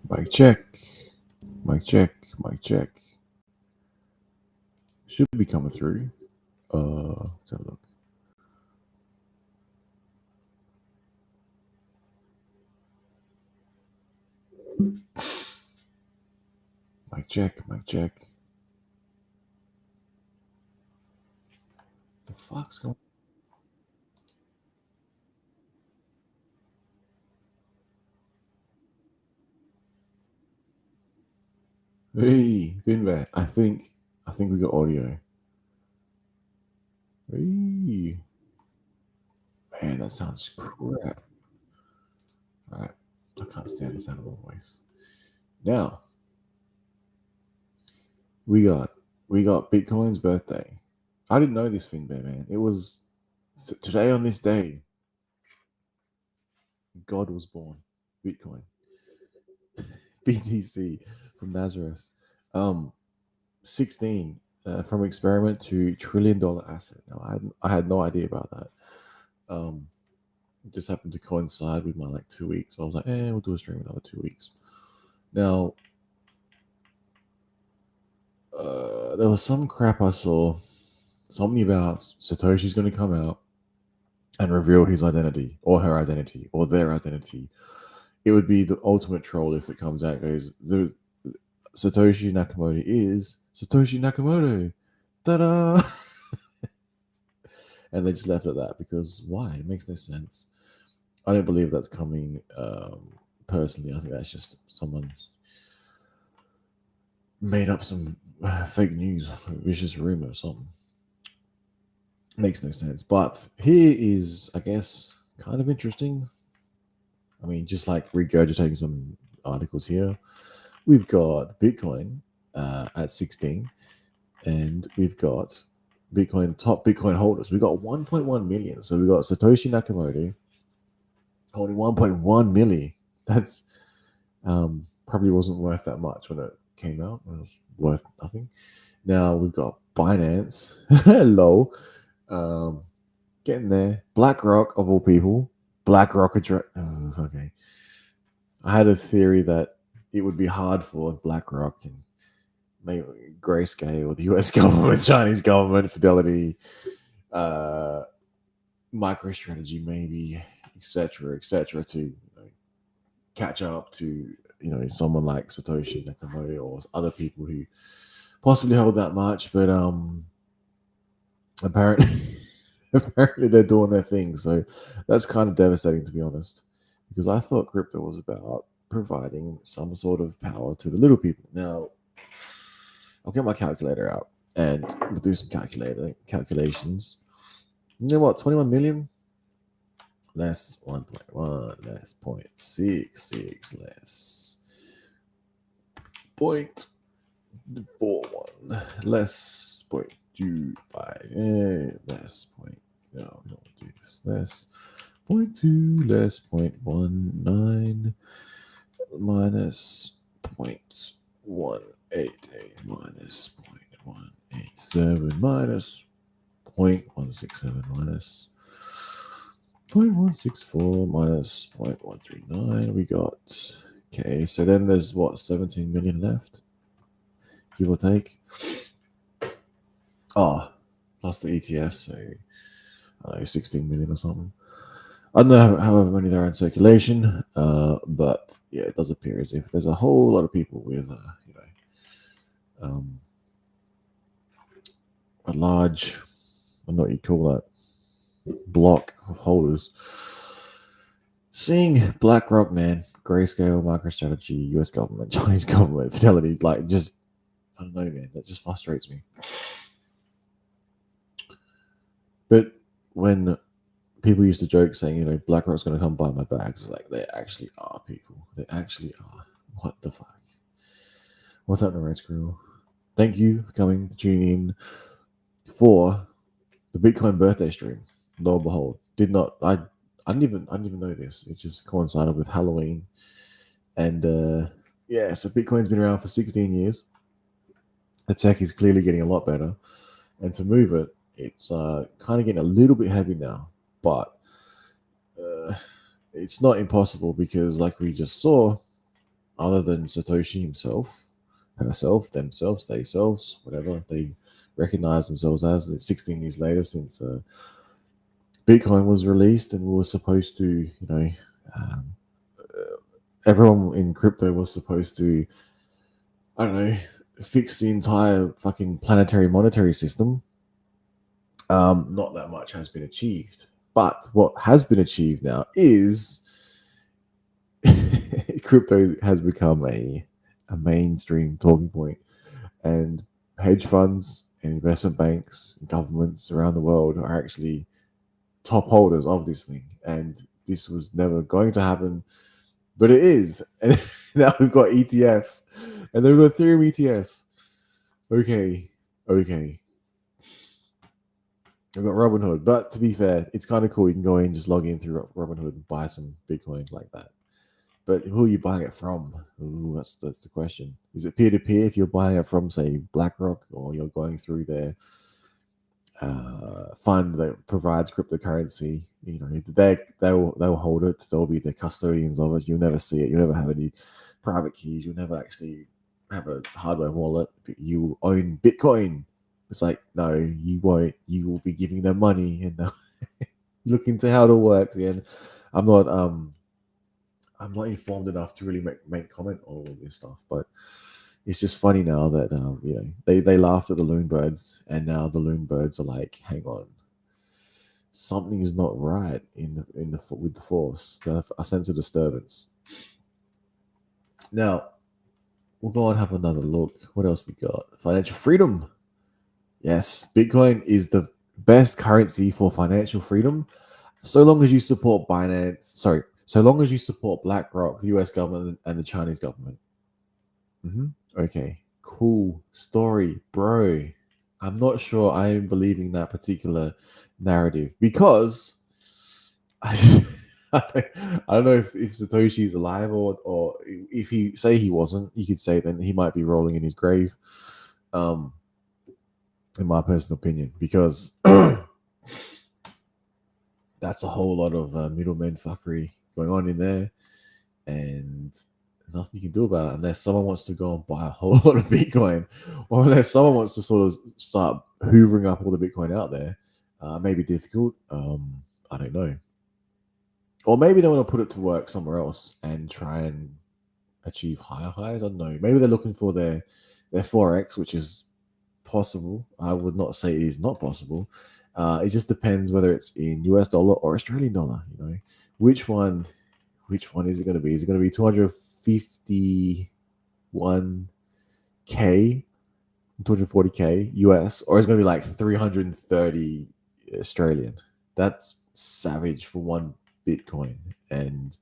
Mic check. Mic check. Mic check. Should be coming through. Let's have a look. Mic check. Mic check. The fuck's going? Hey, Finbat. I think we got audio. Hey, man, that sounds crap. All right, I can't stand the sound of my voice. Now we got Bitcoin's birthday. I didn't know this, Finbat, man. It was today on this day. God was born. Bitcoin. BTC from Nazareth. 16 from experiment to $1 trillion asset. Now, I had no idea about that. It just happened to coincide with my 2 weeks. So I was like, we'll do a stream another 2 weeks. Now, there was some crap I saw, something about Satoshi's going to come out and reveal his identity or her identity or their identity. It would be the ultimate troll if it comes out and goes, the Satoshi Nakamoto is Satoshi Nakamoto. Ta-da! And they just left it at that because why? It makes no sense. I don't believe that's coming personally. I think that's just someone made up some fake news, vicious rumor or something. Makes no sense. But here is, I guess, kind of interesting. I mean, just regurgitating some articles here. We've got Bitcoin at 16, and we've got top Bitcoin holders. We've got 1.1 million. So we've got Satoshi Nakamoto holding 1.1 milli. That's probably wasn't worth that much when it came out. It was worth nothing. Now we've got Binance. Hello. Getting there. BlackRock, of all people. BlackRock okay. I had a theory that it would be hard for BlackRock and maybe Grayscale, the US government, Chinese government, Fidelity, MicroStrategy, maybe, etc., to catch up to someone like Satoshi Nakamoto or other people who possibly hold that much, but apparently they're doing their thing. So that's kind of devastating, to be honest, because I thought crypto was about providing some sort of power to the little people. Now, I'll get my calculator out and we'll do some calculations. You know what? 21 million less 1.1 less 0.66 less 0.41 less 0.25 less point. No, we don't do this. Less 0.2 less 0.19 minus 0.188 minus 0.187 minus 0.167 minus 0.164 minus 0.139. We got, okay, so then there's 17 million left, give or take. Plus the ETF, so 16 million or something. I don't know however many there are in circulation, but yeah, it does appear as if there's a whole lot of people with, a large, I don't know what you call that, block of holders. Seeing BlackRock, man, Grayscale, MicroStrategy, US government, Chinese government, Fidelity, just, I don't know, man, that just frustrates me. But when people used to joke saying, BlackRock's going to come buy my bags, it's like, they actually are people. They actually are. What the fuck? What's happening, Red Squirrel? Thank you for coming to tune in for the Bitcoin birthday stream. Lo and behold, I didn't even know this. It just coincided with Halloween, and so Bitcoin's been around for 16 years. The tech is clearly getting a lot better, and to move it, it's kind of getting a little bit heavy now, but it's not impossible because, like we just saw, other than Satoshi himself, herself, themselves, themselves, whatever they recognize themselves as. It's 16 years later since Bitcoin was released, and we were supposed to, um, everyone in crypto was supposed to, I don't know, fix the entire fucking planetary monetary system. Not that much has been achieved, but what has been achieved now is crypto has become a mainstream talking point, and hedge funds and investment banks and governments around the world are actually top holders of this thing. And this was never going to happen, but it is. And now we've got ETFs, and then we've got Ethereum ETFs. Okay. I've got Robinhood, but to be fair, it's kind of cool. You can go in, just log in through Robinhood and buy some Bitcoin like that. But who are you buying it from? Ooh, that's the question. Is it peer to peer if you're buying it from, say, BlackRock, or you're going through their fund that provides cryptocurrency? They'll hold it. They'll be the custodians of it. You'll never see it. You'll never have any private keys. You'll never actually have a hardware wallet. You own Bitcoin. It's like, no, you won't. You will be giving them money, and they'll look into how it all works. And I'm not informed enough to really make comment on all of this stuff, but it's just funny now that they laughed at the Loonbirds, and now the Loonbirds are like, hang on, something is not right with the force. A sense of disturbance. Now we'll go and have another look. What else we got? Financial freedom. Yes, Bitcoin is the best currency for financial freedom, so long as you support Binance. Sorry, so long as you support BlackRock, the US government, and the Chinese government. Okay, cool story, bro. I'm not sure I am believing that particular narrative, because I don't know if Satoshi is alive, or if he say he wasn't, you could say then he might be rolling in his grave. In my personal opinion, because that's a whole lot of middleman fuckery going on in there, and nothing you can do about it unless someone wants to go and buy a whole lot of Bitcoin, or unless someone wants to sort of start hoovering up all the Bitcoin out there. May be difficult. I don't know. Or maybe they want to put it to work somewhere else and try and achieve higher highs. I don't know. Maybe they're looking for their forex, which is possible. I would not say it is not possible. It just depends whether it's in US dollar or Australian dollar. Which one is it going to be? Is it going to be 251k, 240k US, or is it going to be like 330 Australian? That's savage for one Bitcoin. And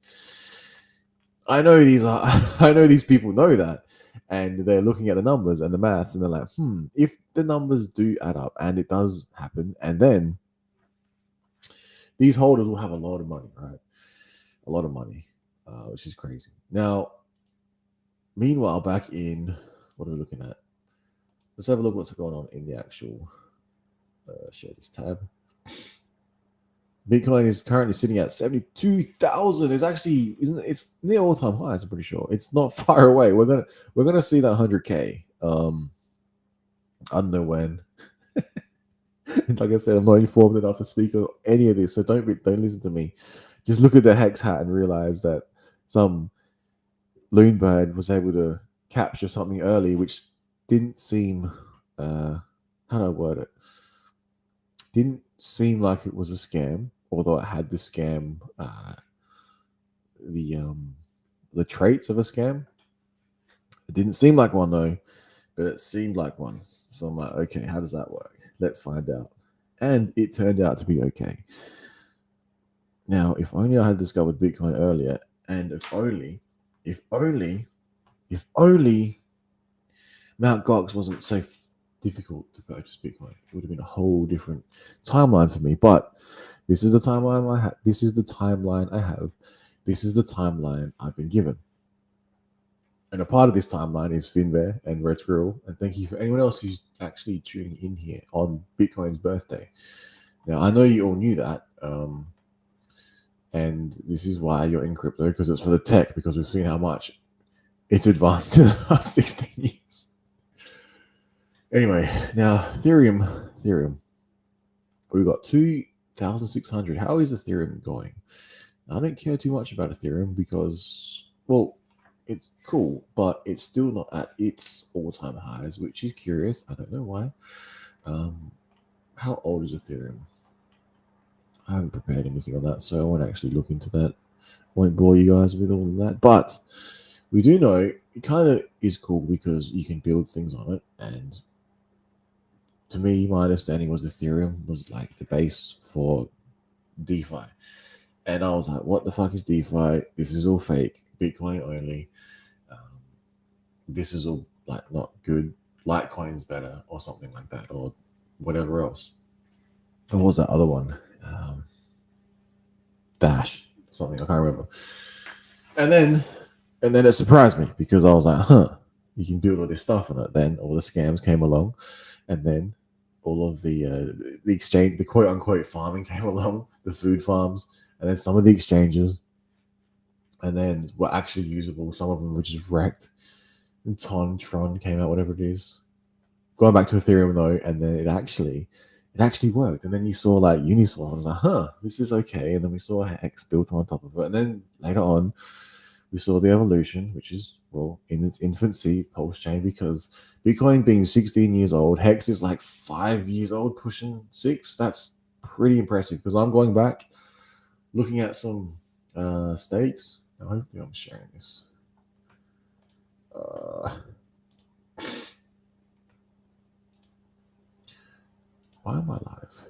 I know these people know that, and they're looking at the numbers and the maths, and they're like, if the numbers do add up, and it does happen, and then these holders will have a lot of money, right? A lot of money, which is crazy. Now, meanwhile, back in, what are we looking at? Let's have a look what's going on in the actual, share this tab. Bitcoin is currently sitting at 72,000. It's near all-time highs. I'm pretty sure it's not far away. We're gonna see that 100k. I don't know when. Like I said, I'm not informed enough to speak on any of this, so don't listen to me. Just look at the hex hat and realize that some loonbird was able to capture something early, which didn't seem, how do I word it? Didn't seem like it was a scam, although it had the scam, the traits of a scam. It didn't seem like one though, but it seemed like one. So I'm like, okay, how does that work? Let's find out. And it turned out to be okay. Now, if only I had discovered Bitcoin earlier, and if only Mt. Gox wasn't so difficult to purchase Bitcoin, it would have been a whole different timeline for me. But this is the timeline I have. This is the timeline I have. This is the timeline I've been given. And a part of this timeline is Finbear and Red Squirrel. And thank you for anyone else who's actually tuning in here on Bitcoin's birthday. Now, I know you all knew that. And this is why you're in crypto, because it's for the tech, because we've seen how much it's advanced in the last 16 years. Anyway, now Ethereum, we've got 2,600. How is Ethereum going? I don't care too much about Ethereum because, well, it's cool, but it's still not at its all-time highs, which is curious. I don't know why. How old is Ethereum? I haven't prepared anything on that, so I won't actually look into that. Won't bore you guys with all of that, but we do know it kind of is cool because you can build things on it. And to me, my understanding was Ethereum was like the base for DeFi. And I was like, what the fuck is DeFi? This is all fake. Bitcoin only. Um, this is all like not good. Litecoin's better or something like that, or whatever else. And what was that other one? Dash, something I can't remember. And then it surprised me because I was like, huh, you can build all this stuff on it. Then all the scams came along, and then all of the exchange, the quote unquote farming came along, the food farms, and then some of the exchanges, and then were actually usable. Some of them were just wrecked. And Tron came out, whatever it is. Going back to Ethereum though, and then it actually worked. And then you saw like Uniswap. I was like, huh, this is okay. And then we saw Hex built on top of it. And then later on, we saw the evolution, which is, well, in its infancy, Pulse Chain, because Bitcoin being 16 years old, Hex is like 5 years old, pushing 6. That's pretty impressive because I'm going back, looking at some stakes. I hope I'm sharing this. Why am I live?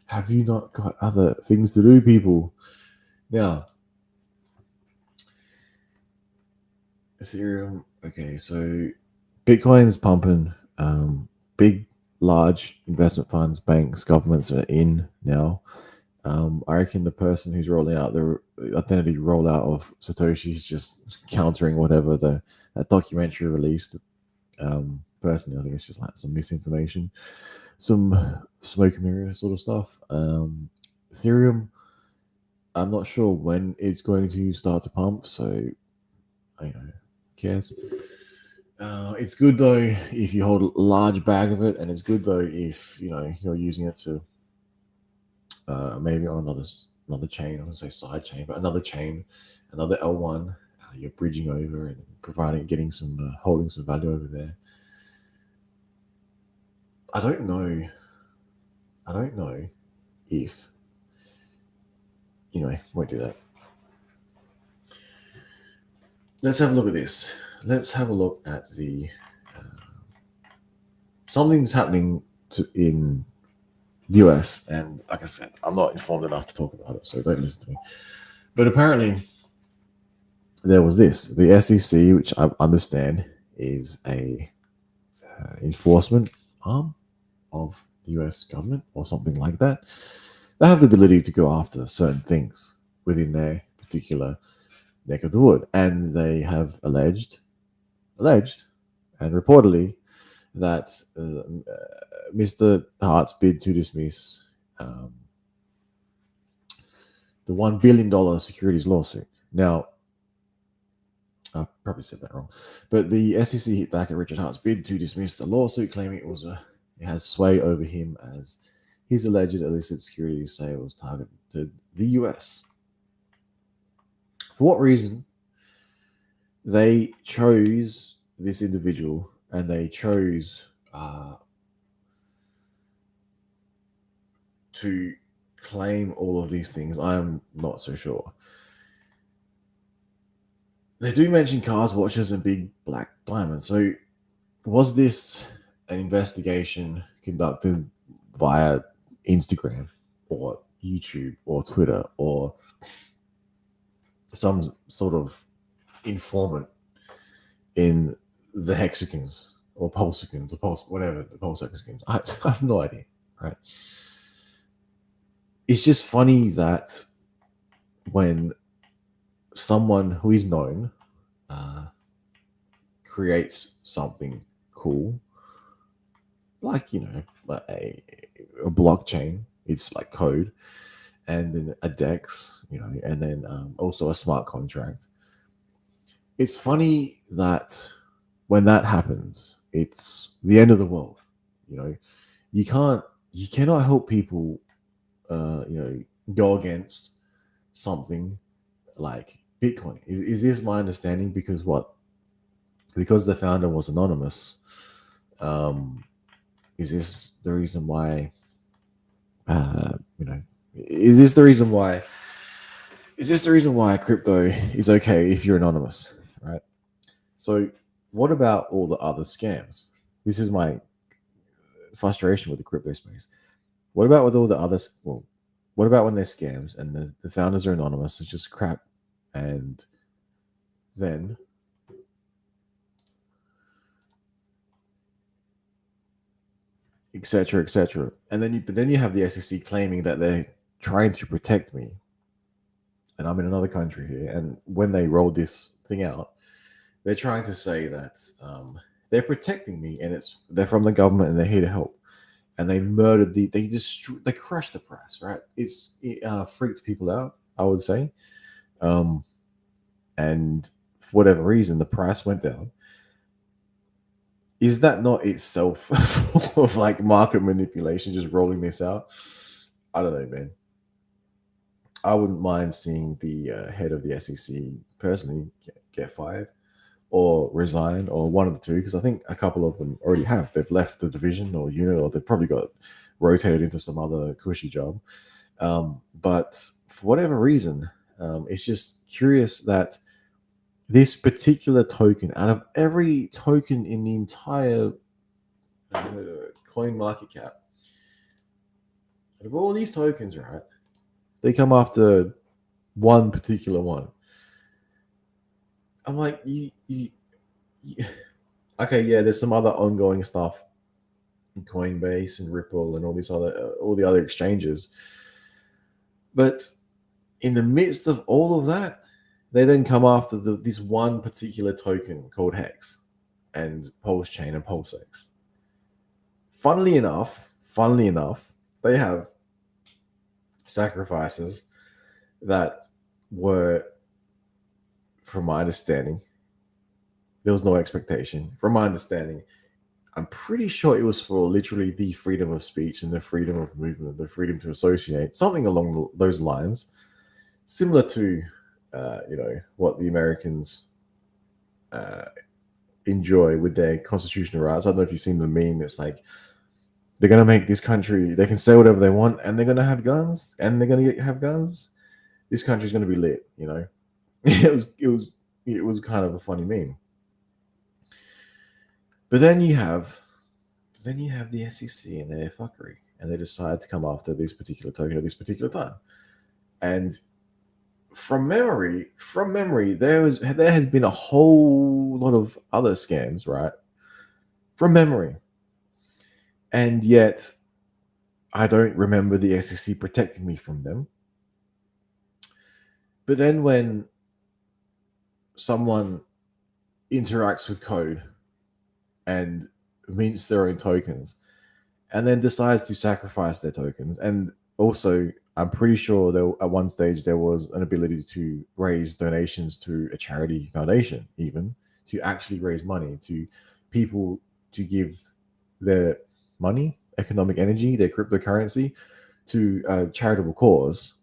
Have you not got other things to do, people? Now, Ethereum. Okay, so Bitcoin's pumping. Big, large investment funds, banks, governments are in now. I reckon the person who's rolling out the identity rollout of Satoshi is just countering whatever that documentary released. Personally, I think it's just like some misinformation, some smoke and mirror sort of stuff. Ethereum, I'm not sure when it's going to start to pump, so I don't know, cares. It's good though if you hold a large bag of it, and it's good though if you're using it to maybe on another chain. I would say side chain, but another chain, another L1. You're bridging over and getting some holding some value over there. I don't know. I don't know if won't do that. Let's have a look at this. Let's have a look at the something's happening in US, and like I said, I'm not informed enough to talk about it, so don't listen to me. But apparently, there was this: the SEC, which I understand is a enforcement arm of the US government or something like that. They have the ability to go after certain things within their particular neck of the wood, and they have alleged, and reportedly that Mr. Hart's bid to dismiss the $1 billion securities lawsuit. Now, I probably said that wrong, but the SEC hit back at Richard Hart's bid to dismiss the lawsuit, claiming it has sway over him as his alleged illicit securities sales targeted the US. For what reason? They chose this individual, and they chose to claim all of these things. I am not so sure. They do mention cars, watches, and big black diamonds. So, was this an investigation conducted via Instagram or YouTube or Twitter or some sort of informant in the hexagons or pulsicons or whatever the pulse hexagons? I have no idea, right? It's just funny that when someone who is known creates something cool, like a blockchain, it's like code, and then a DEX, and then also a smart contract. It's funny that when that happens, it's the end of the world. You know, you cannot help people, go against something like Bitcoin. Is this my understanding? Because what? Because the founder was anonymous. Um, is this the reason why? You know, is this the reason why? Is this the reason why crypto is okay if you're anonymous, right? So, what about all the other scams? This is my frustration with the crypto space. What about with all the others? Well, what about when they're scams and the founders are anonymous? It's just crap, and then etc. etc. And then you have the SEC claiming that they're trying to protect me, and I'm in another country here. And when they roll this thing out, they're trying to say that they're protecting me, and they're from the government and they're here to help. And they murdered they crushed the price, right? It freaked people out, I would say, and for whatever reason, the price went down. Is that not itself full of like market manipulation, just rolling this out? I don't know, man. I wouldn't mind seeing the head of the SEC personally get fired or resign or one of the two, because I think a couple of them already have. They've left the division or unit, or they've probably got rotated into some other cushy job. But for whatever reason, it's just curious that this particular token, out of every token in the entire coin market cap, out of all these tokens, right, they come after one particular one. I'm like, okay, yeah, there's some other ongoing stuff, Coinbase and Ripple and all the other exchanges, but in the midst of all of that, they then come after this one particular token called Hex and Pulse Chain and PulseX. Funnily enough, they have sacrifices that were, from my understanding, there was no expectation. From my understanding, I'm pretty sure it was for literally the freedom of speech and the freedom of movement, the freedom to associate, something along those lines, similar to, what the Americans enjoy with their constitutional rights. I don't know if you've seen the meme. It's like they're going to make this country, they can say whatever they want, and they're going to have guns, and they're going to have guns. This country's going to be lit, it was kind of a funny meme. But then you have the SEC and their fuckery, and they decide to come after this particular token at this particular time. And from memory, there has been a whole lot of other scams, right? From memory, and yet I don't remember the SEC protecting me from them. But then when someone interacts with code and mints their own tokens and then decides to sacrifice their tokens, and also I'm pretty sure at one stage there was an ability to raise donations to a charity foundation, even to actually raise money to people to give their money, economic energy, their cryptocurrency to a charitable cause.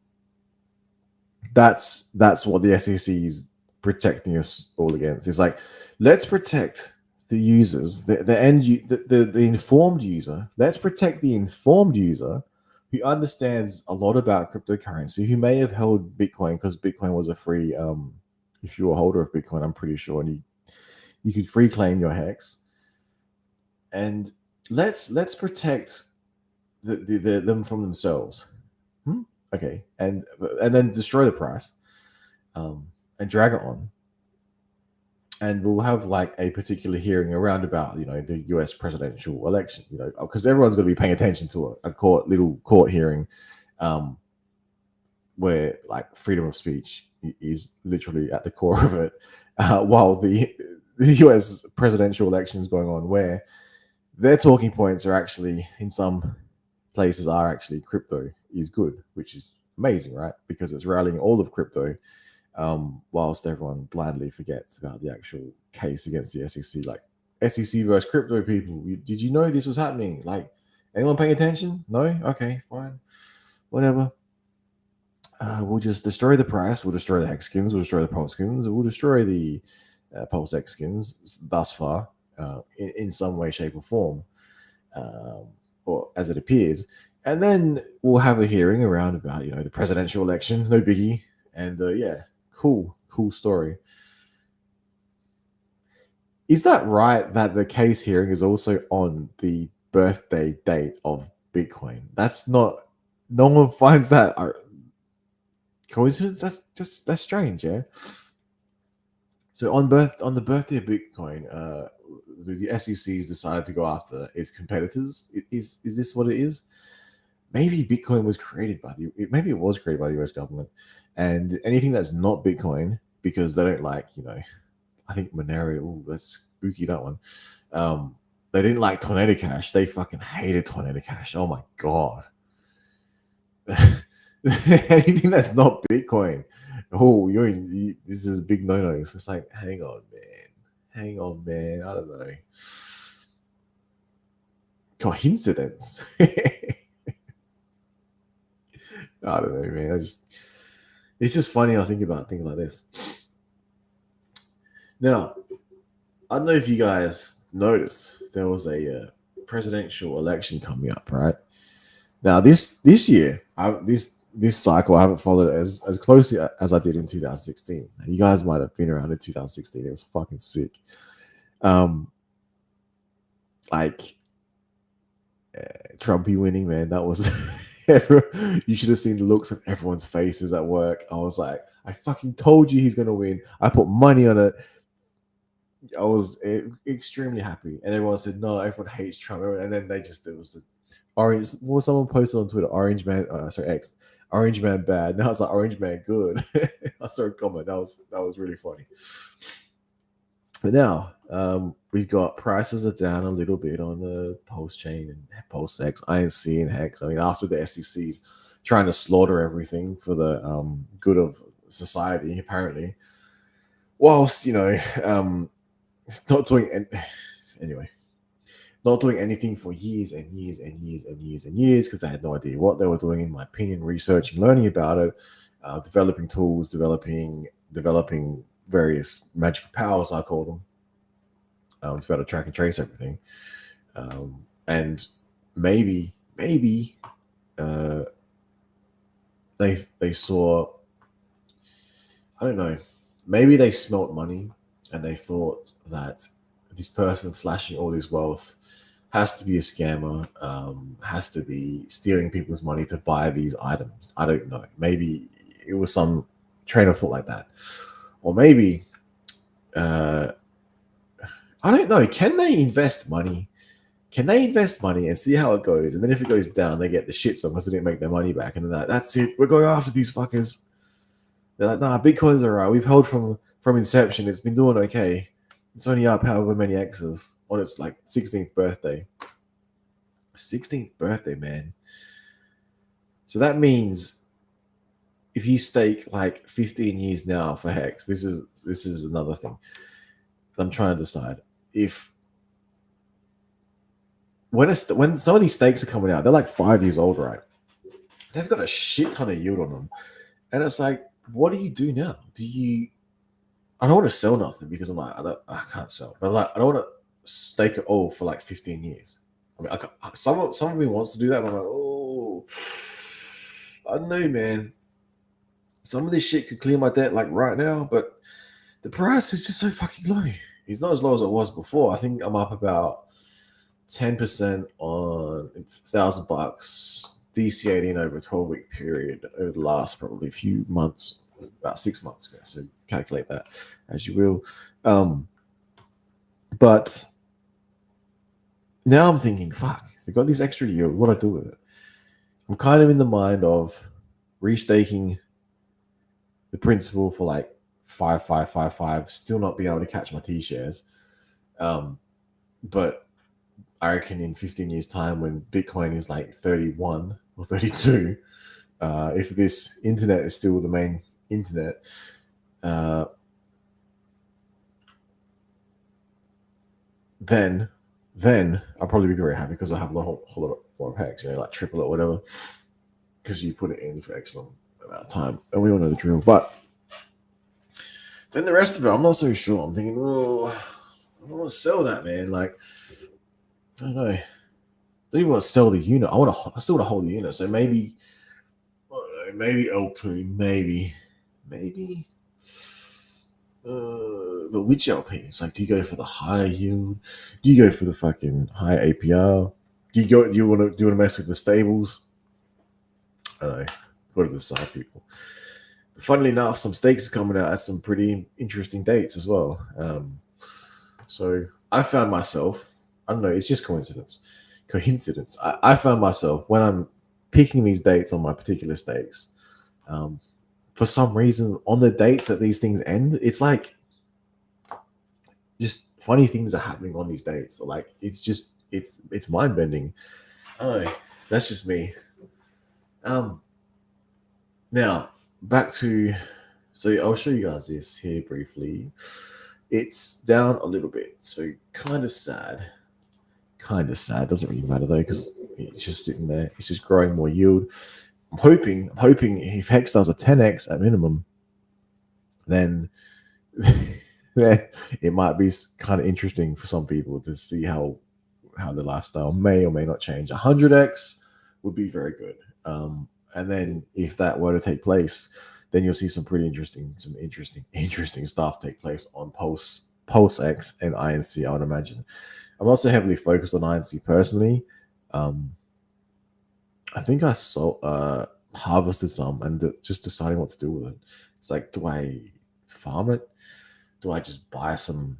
That's what the SEC is protecting us all against. It's like, let's protect the users, the informed user. Let's protect the informed user who understands a lot about cryptocurrency, who may have held Bitcoin, because Bitcoin was a free. If you were a holder of Bitcoin, I'm pretty sure, and you could free claim your Hex. And let's protect them from themselves. Okay, and then destroy the price, and drag it on. And we'll have like a particular hearing around about, the US presidential election, because everyone's going to be paying attention to a little court hearing, where like freedom of speech is literally at the core of it, while the US presidential election is going on, where their talking points are actually, in some places, are actually crypto is good, which is Amazing, right? Because it's rallying all of crypto, whilst everyone blindly forgets about the actual case against the SEC. Like SEC versus crypto people. Did you know this was happening? Like, anyone paying attention? No? Okay, fine. Whatever. We'll just destroy the price. We'll destroy the hex skins. We'll destroy the pulse skins. We'll destroy the pulse X skins thus far, in some way, shape, or form, or as it appears. And then we'll have a hearing around about the presidential election. No biggie. And yeah, cool story. Is that right that the case hearing is also on the birthday date of Bitcoin? That's not. No one finds that coincidence. That's strange, yeah. So on the birthday of Bitcoin, the SEC has decided to go after its competitors. Is this what it is? Maybe Bitcoin was created by maybe it was created by the US government, and anything that's not Bitcoin, because they don't like, I think Monero. Oh, that's spooky, that one. They didn't like Tornado Cash. They fucking hated Tornado Cash. Oh my god. Anything that's not Bitcoin. Oh, this is a big no-no. It's like, hang on, man. I don't know. Coincidence. I don't know, man. It's just funny. I think about things like this. Now, I don't know if you guys noticed there was a presidential election coming up, right? Now, this year, this cycle, I haven't followed it as closely as I did in 2016. You guys might have been around in 2016. It was fucking sick. Like Trumpy winning, man. That was you should have seen the looks of everyone's faces at work. I was like, I fucking told you he's gonna win. I put money on it. I was extremely happy, and everyone said no. Everyone hates Trump, and then it was a orange. What was someone posted on Twitter? Orange man, sorry, X. Orange man bad. Now it's like orange man good. I saw a comment that was really funny. But now we've got prices are down a little bit on the Pulse chain and Pulse X, INC, and Hex. I mean, after the SEC's trying to slaughter everything for the good of society, apparently, whilst not doing anyway, not doing anything for years and years and years and years and years because they had no idea what they were doing. In my opinion, researching, learning about it, developing tools, developing various magical powers, I call them. It's about to track and trace everything, and maybe they saw. I don't know. Maybe they smelt money and they thought that this person flashing all this wealth has to be a scammer, has to be stealing people's money to buy these items. I don't know. Maybe it was some train of thought like that. Or maybe, I don't know. Can they invest money? Can they invest money and see how it goes? And then if it goes down, they get the shits on because they didn't make their money back. And then that's it. We're going after these fuckers. They're like, nah, Bitcoin's alright. We've held from inception. It's been doing okay. It's only up however many X's on its like 16th birthday. 16th birthday, man. So that means if you stake like 15 years now for Hex, this is another thing I'm trying to decide. If when some of these stakes are coming out, they're like 5 years old, right? They've got a shit ton of yield on them, and it's like, what do you do now? I don't want to sell nothing because I'm like, I can't sell, but like, I don't want to stake it all for like 15 years. I mean, some of me wants to do that, but I'm like, oh, I don't know, man. Some of this shit could clear my debt like right now, but the price is just so fucking low. It's not as low as it was before. I think I'm up about 10% on $1,000 DC18 over a 12-week period over the last probably few months, about 6 months ago. So calculate that as you will. But now I'm thinking, fuck, they've got this extra yield. What do I do with it? I'm kind of in the mind of restaking the principal for like 5, still not being able to catch my T shares. But I reckon in 15 years' time, when Bitcoin is like 31 or 32, if this internet is still the main internet, then I'll probably be very happy because I have a whole lot more packs, like triple or whatever, because you put it in for X amount of time, and we all know the drill. But then the rest of it, I'm not so sure. I'm thinking, oh, I don't want to sell that, man. Like, I don't know. I don't even want to sell the unit. I still want to hold the unit. So maybe, LP, maybe. But which LPs? Like, do you go for the higher yield? Do you go for the fucking high APR? Do you want to mess with the stables? I don't know. Got to decide, people. But funnily enough, some stakes are coming out at some pretty interesting dates as well. So I found myself. I don't know. It's just coincidence. I found myself when I'm picking these dates on my particular stakes. For some reason, on the dates that these things end, it's like just funny things are happening on these dates. Like it's mind bending. I don't know. That's just me. Now back to, so I'll show you guys this here briefly. It's down a little bit, so kind of sad. Doesn't really matter though because it's just sitting there. It's just growing more yield. I'm hoping if Hex does a 10x at minimum, then then it might be kind of interesting for some people to see how the lifestyle may or may not change. 100x would be very good. And then if that were to take place, then you'll see some pretty interesting stuff take place on Pulse X and INC, I would imagine. I'm also heavily focused on INC personally. I think I harvested some and just deciding what to do with it. It's like, do I farm it? Do I just buy some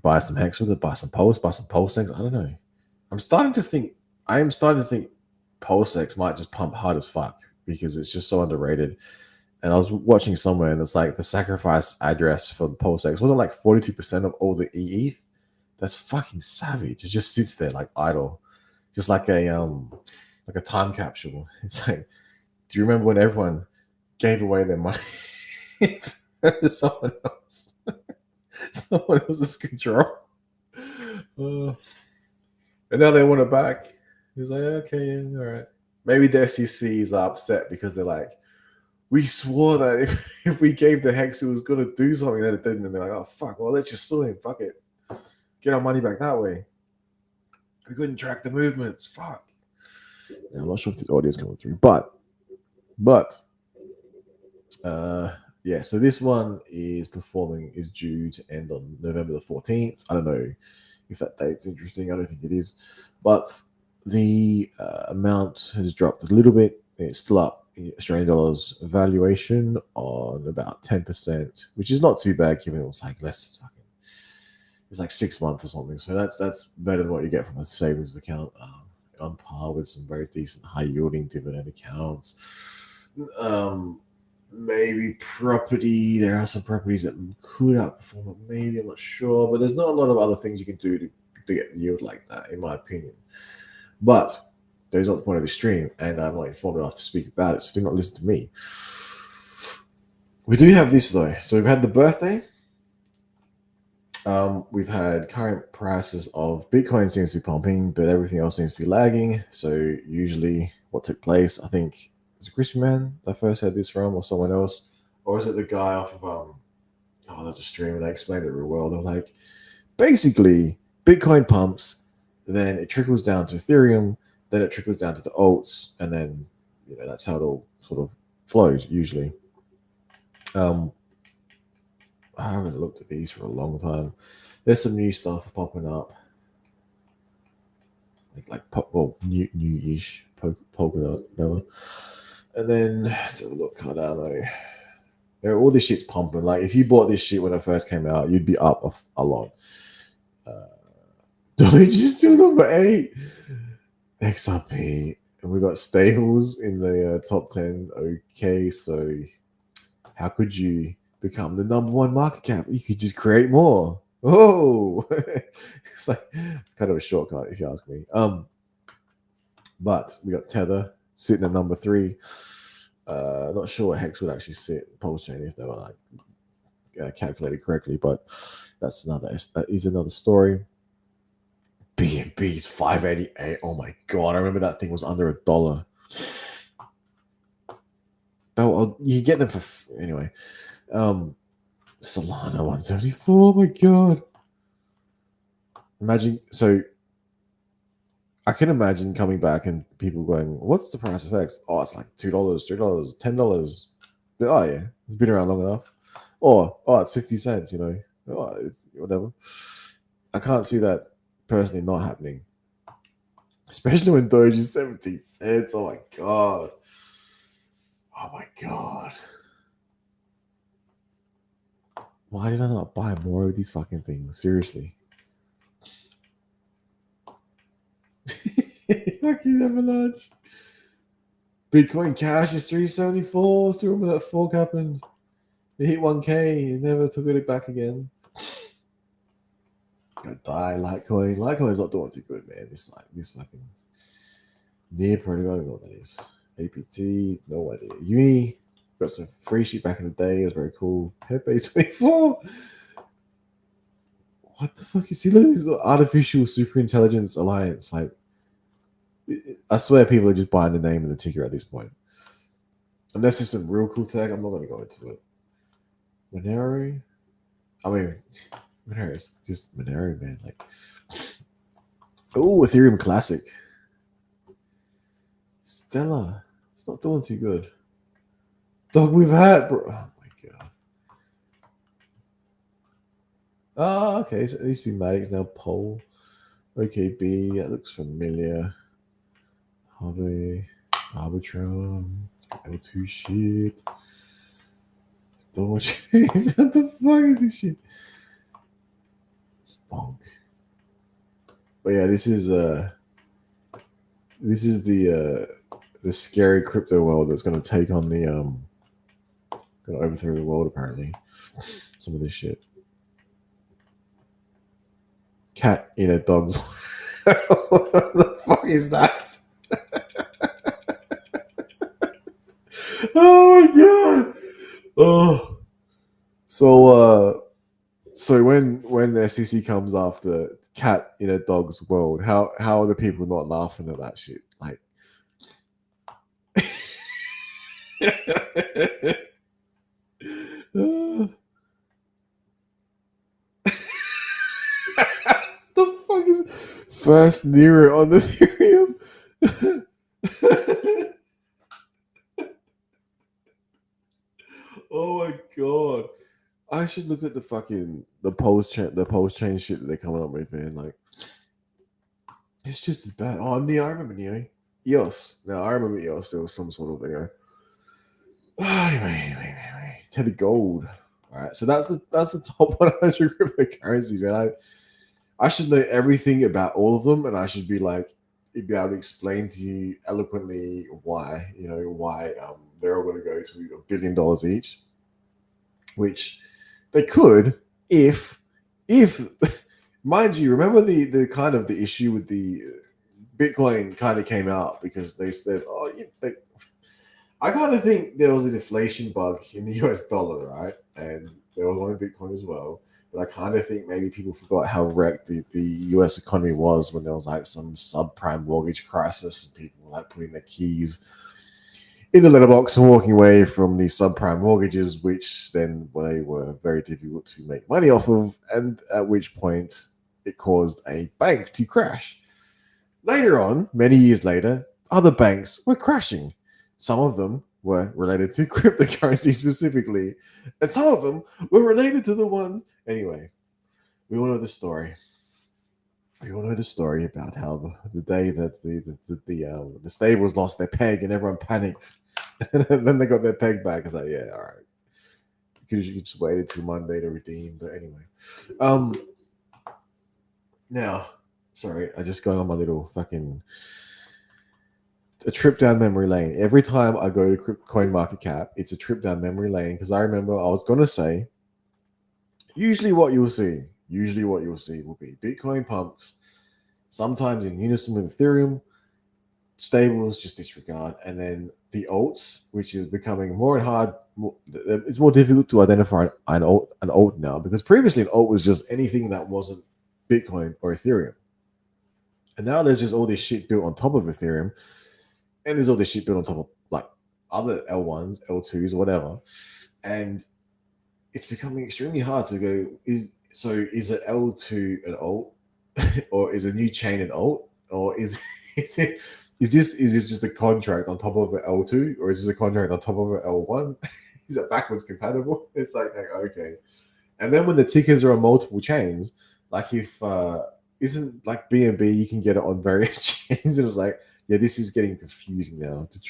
hex with it? Buy some pulse X? I don't know. I am starting to think pulse X might just pump hard as fuck because it's just so underrated. And I was watching somewhere and it's like the sacrifice address for the pulse X wasn't like 42% of all the EETH. That's fucking savage. It just sits there like idle, just like a time capsule. It's like, do you remember when everyone gave away their money to someone else? Someone else's control. And now they want it back. He's like, okay, all right. Maybe the SEC is upset because they're like, we swore that if we gave the hex, it was going to do something that it didn't. And they're like, oh, fuck, well, let's just sue him. Fuck it. Get our money back that way. We couldn't track the movements. Fuck. Now, I'm not sure if the audio is coming through, but yeah, so this one is due to end on November the 14th. I don't know if that date's interesting. I don't think it is, but the amount has dropped a little bit. It's still up in Australian dollars valuation on about 10%, which is not too bad given it was like it's like 6 months or something. So that's better than what you get from a savings account, on par with some very decent high yielding dividend accounts. Maybe property. There are some properties that could outperform it. Maybe, I'm not sure, but there's not a lot of other things you can do to get yield like that, in my opinion. But there's not the point of the stream, and I'm not informed enough to speak about it, so do not listen to me. We do have this though. So we've had the birthday. We've had current prices of Bitcoin seems to be pumping, but everything else seems to be lagging. So usually, what took place, I think, is it Crispy Man that first had this from, or someone else, or is it the guy off of there's a stream they explained it real well. They're like, basically, Bitcoin pumps, then it trickles down to Ethereum, then it trickles down to the alts, and then that's how it all sort of flows usually. I haven't looked at these for a long time. There's some new stuff popping up, new-ish Polkadot, whatever. And then let's have a look. I don't know. All this shit's pumping. Like, if you bought this shit when it first came out, you'd be up a lot. Doge is still number 8. XRP. And we got stables in the top 10. Okay, so how could you become the number 1 market cap? You could just create more. Oh, it's like kind of a shortcut if you ask me. But we got Tether sitting at number 3. Not sure what hex would actually sit post chain if they were like calculated correctly, but that is another story. BNB's 588. Oh my god, I remember that thing was under $1. Oh, you get them for anyway. Solana 174. Oh my god. Imagine, so I can imagine coming back and people going, "What's the price of X?" Oh, it's like $2, $3, $10. Oh yeah, it's been around long enough. Or it's 50 cents. You know, it's whatever. I can't see that personally not happening, especially when Doge is 17 cents. Oh my god. Oh my god. Why did I not buy more of these fucking things? Seriously. Fucking Avalanche. Bitcoin Cash is 374. Still remember that fork happened. It hit 1K. It never took it back again. Gonna die. Litecoin. Litecoin's not doing too good, man. This fucking near protocol. I don't know what that is. APT. No idea. Uni. Got some free shit back in the day. It was very cool. Pepe 24. What the fuck is he? Look at this artificial super intelligence alliance. Like, I swear people are just buying the name and the ticker at this point. Unless it's some real cool tech, I'm not going to go into it. Monero? I mean, Monero is just Monero, man. Like, oh, Ethereum Classic. Stella. It's not doing too good. Dog, we've had, bro. Oh my god. Oh, okay. So it used to be Maddox, now Pole. OKB, that looks familiar. Hobby, Arbitrum, L2 shit. Doge. What the fuck is this shit? Bonk. But yeah, this is the scary crypto world that's going to take on the going to overthrow the world apparently. Some of this shit. Cat in a dog's. What the fuck is that? Oh my god! Oh, so when the SEC comes after cat in a dog's world, how are the people not laughing at that shit? Like, the fuck is first Nero on the Ethereum? Oh my god! I should look at the fucking the post chain shit that they're coming up with, man. Like, it's just as bad. Oh, Neo, I remember Neo. EOS. Now I remember EOS. There was some sort of video. Anyway. Tether Gold. All right, so that's the top 100 cryptocurrencies, man. I should know everything about all of them, and I should be able to explain to you eloquently why they're all going to go to $1 billion each, which they could if mind you, remember the kind of the issue with the Bitcoin kind of came out because they said, I kind of think there was an inflation bug in the US dollar, right? And there was one in Bitcoin as well. But I kind of think maybe people forgot how wrecked the US economy was when there was like some subprime mortgage crisis and people were like putting their keys in the letterbox and walking away from the subprime mortgages, which then they were very difficult to make money off of, and at which point it caused a bank to crash. Later on, many years later, other banks were crashing. Some of them were related to cryptocurrency specifically, and some of them were related to the ones. Anyway, we all know the story. We all know the story about how the day that the stables lost their peg and everyone panicked, and then they got their peg back. It's like, yeah, all right. Because you just waited till Monday to redeem. But anyway, now, sorry, I just going on my little fucking a trip down memory lane. Every time I go to CoinMarketCap, it's a trip down memory lane because I remember I was going to say, usually what you'll see will be Bitcoin pumps, sometimes in unison with Ethereum, stables just disregard, and then the alts, which is becoming more and hard. It's more difficult to identify an alt now, because previously an alt was just anything that wasn't Bitcoin or Ethereum, and now there's just all this shit built on top of Ethereum, and there's all this shit built on top of like other L1s, L2s, or whatever, and it's becoming extremely hard to go. Is it L2 an alt, or is a new chain an alt, or is it is this just a contract on top of an L2, or is this a contract on top of an L1? Is it backwards compatible? It's like okay. And then when the tickers are on multiple chains, like if isn't like BNB, you can get it on various chains, and it's like, yeah, this is getting confusing now to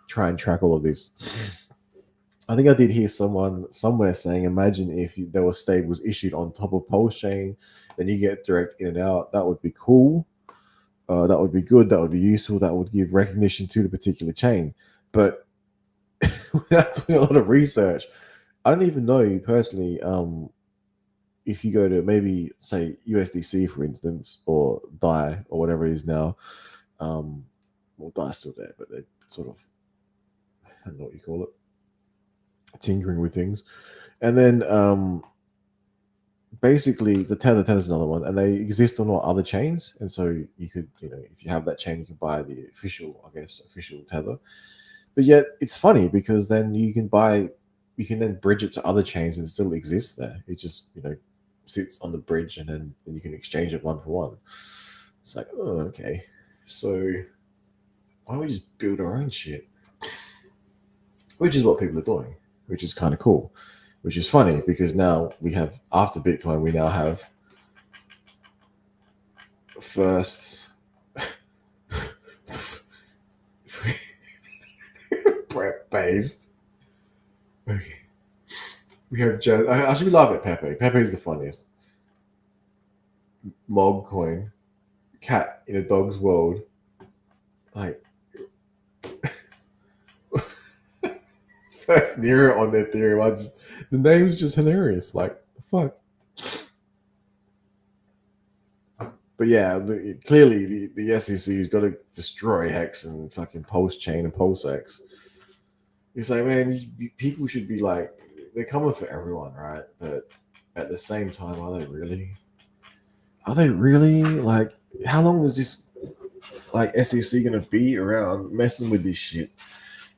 try and track all of this. I think I did hear someone somewhere saying, imagine if there were stables issued on top of Pulse Chain, then you get direct in and out. That would be cool. That would be good. That would be useful. That would give recognition to the particular chain. But without doing a lot of research, I don't even know personally. If you go to maybe say USDC, for instance, or DAI or whatever it is now, well, DAI's still there, but they sort of, I don't know what you call it, tinkering with things. And then basically the Tether is another one, and they exist on what other chains. And so you could, if you have that chain, you can buy the official Tether. But yet it's funny because then you can then bridge it to other chains and it still exists there. It just, sits on the bridge, and then you can exchange it one for one. It's like, oh, okay. So why don't we just build our own shit? Which is what people are doing, which is kind of cool, which is funny because now we have, after Bitcoin, we now have first based. Okay. We have just, I should love it, Pepe. Pepe is the funniest. Mob coin, cat in a dog's world. Like, first Nero on their Ethereum. The name's just hilarious. Like, the fuck. But yeah, clearly the SEC has got to destroy Hex and fucking Pulse Chain and PulseX. It's like, man, people should be like, they're coming for everyone, right? But at the same time, are they really? Are they really? Like, how long is this like SEC gonna be around messing with this shit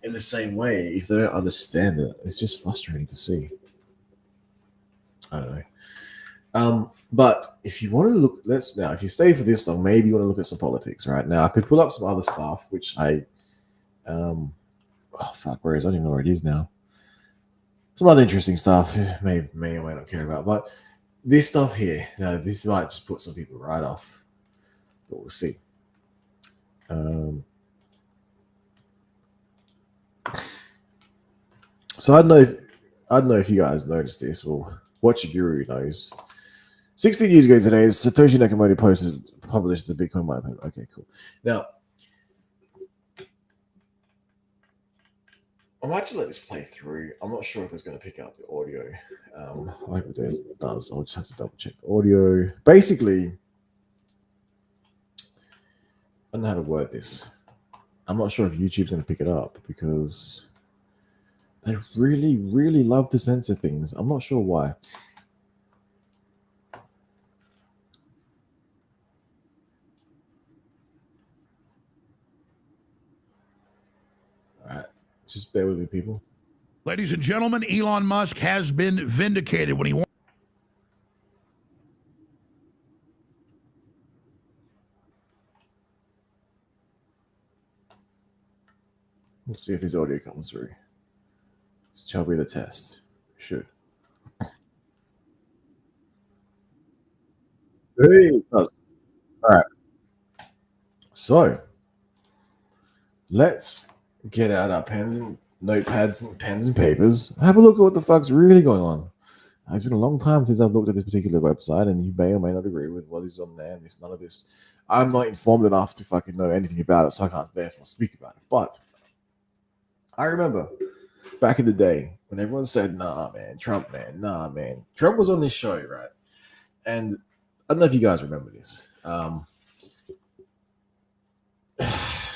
in the same way if they don't understand it? It's just frustrating to see. I don't know. But if you want to look, if you stay for this long, maybe you want to look at some politics, right? Now I could pull up some other stuff, which where is it? I don't even know where it is now. Some other interesting stuff, may or may not care about, but this stuff here, this might just put some people right off, but we'll see. So I don't know if you guys noticed this. Well, Watch Your Guru knows. 16 years ago today, Satoshi Nakamoto published the Bitcoin white paper. Okay, cool. Now, I might just let this play through. I'm not sure if it's going to pick up the audio. I hope it does. I'll just have to double check the audio. Basically, I don't know how to word this. I'm not sure if YouTube's going to pick it up because they really, really love to censor things. I'm not sure why. All right. Just bear with me, people. Ladies and gentlemen, Elon Musk has been vindicated when he won. We'll see if this audio comes through. Shall be the test. Should. Hey, it does. All right. So let's get out our pens and notepads and pens and papers. Have a look at what the fuck's really going on. It's been a long time since I've looked at this particular website, and you may or may not agree with what is on there and none of this. I'm not informed enough to fucking know anything about it, so I can't therefore speak about it. But I remember back in the day when everyone said, nah, man, Trump was on this show, right? And I don't know if you guys remember this.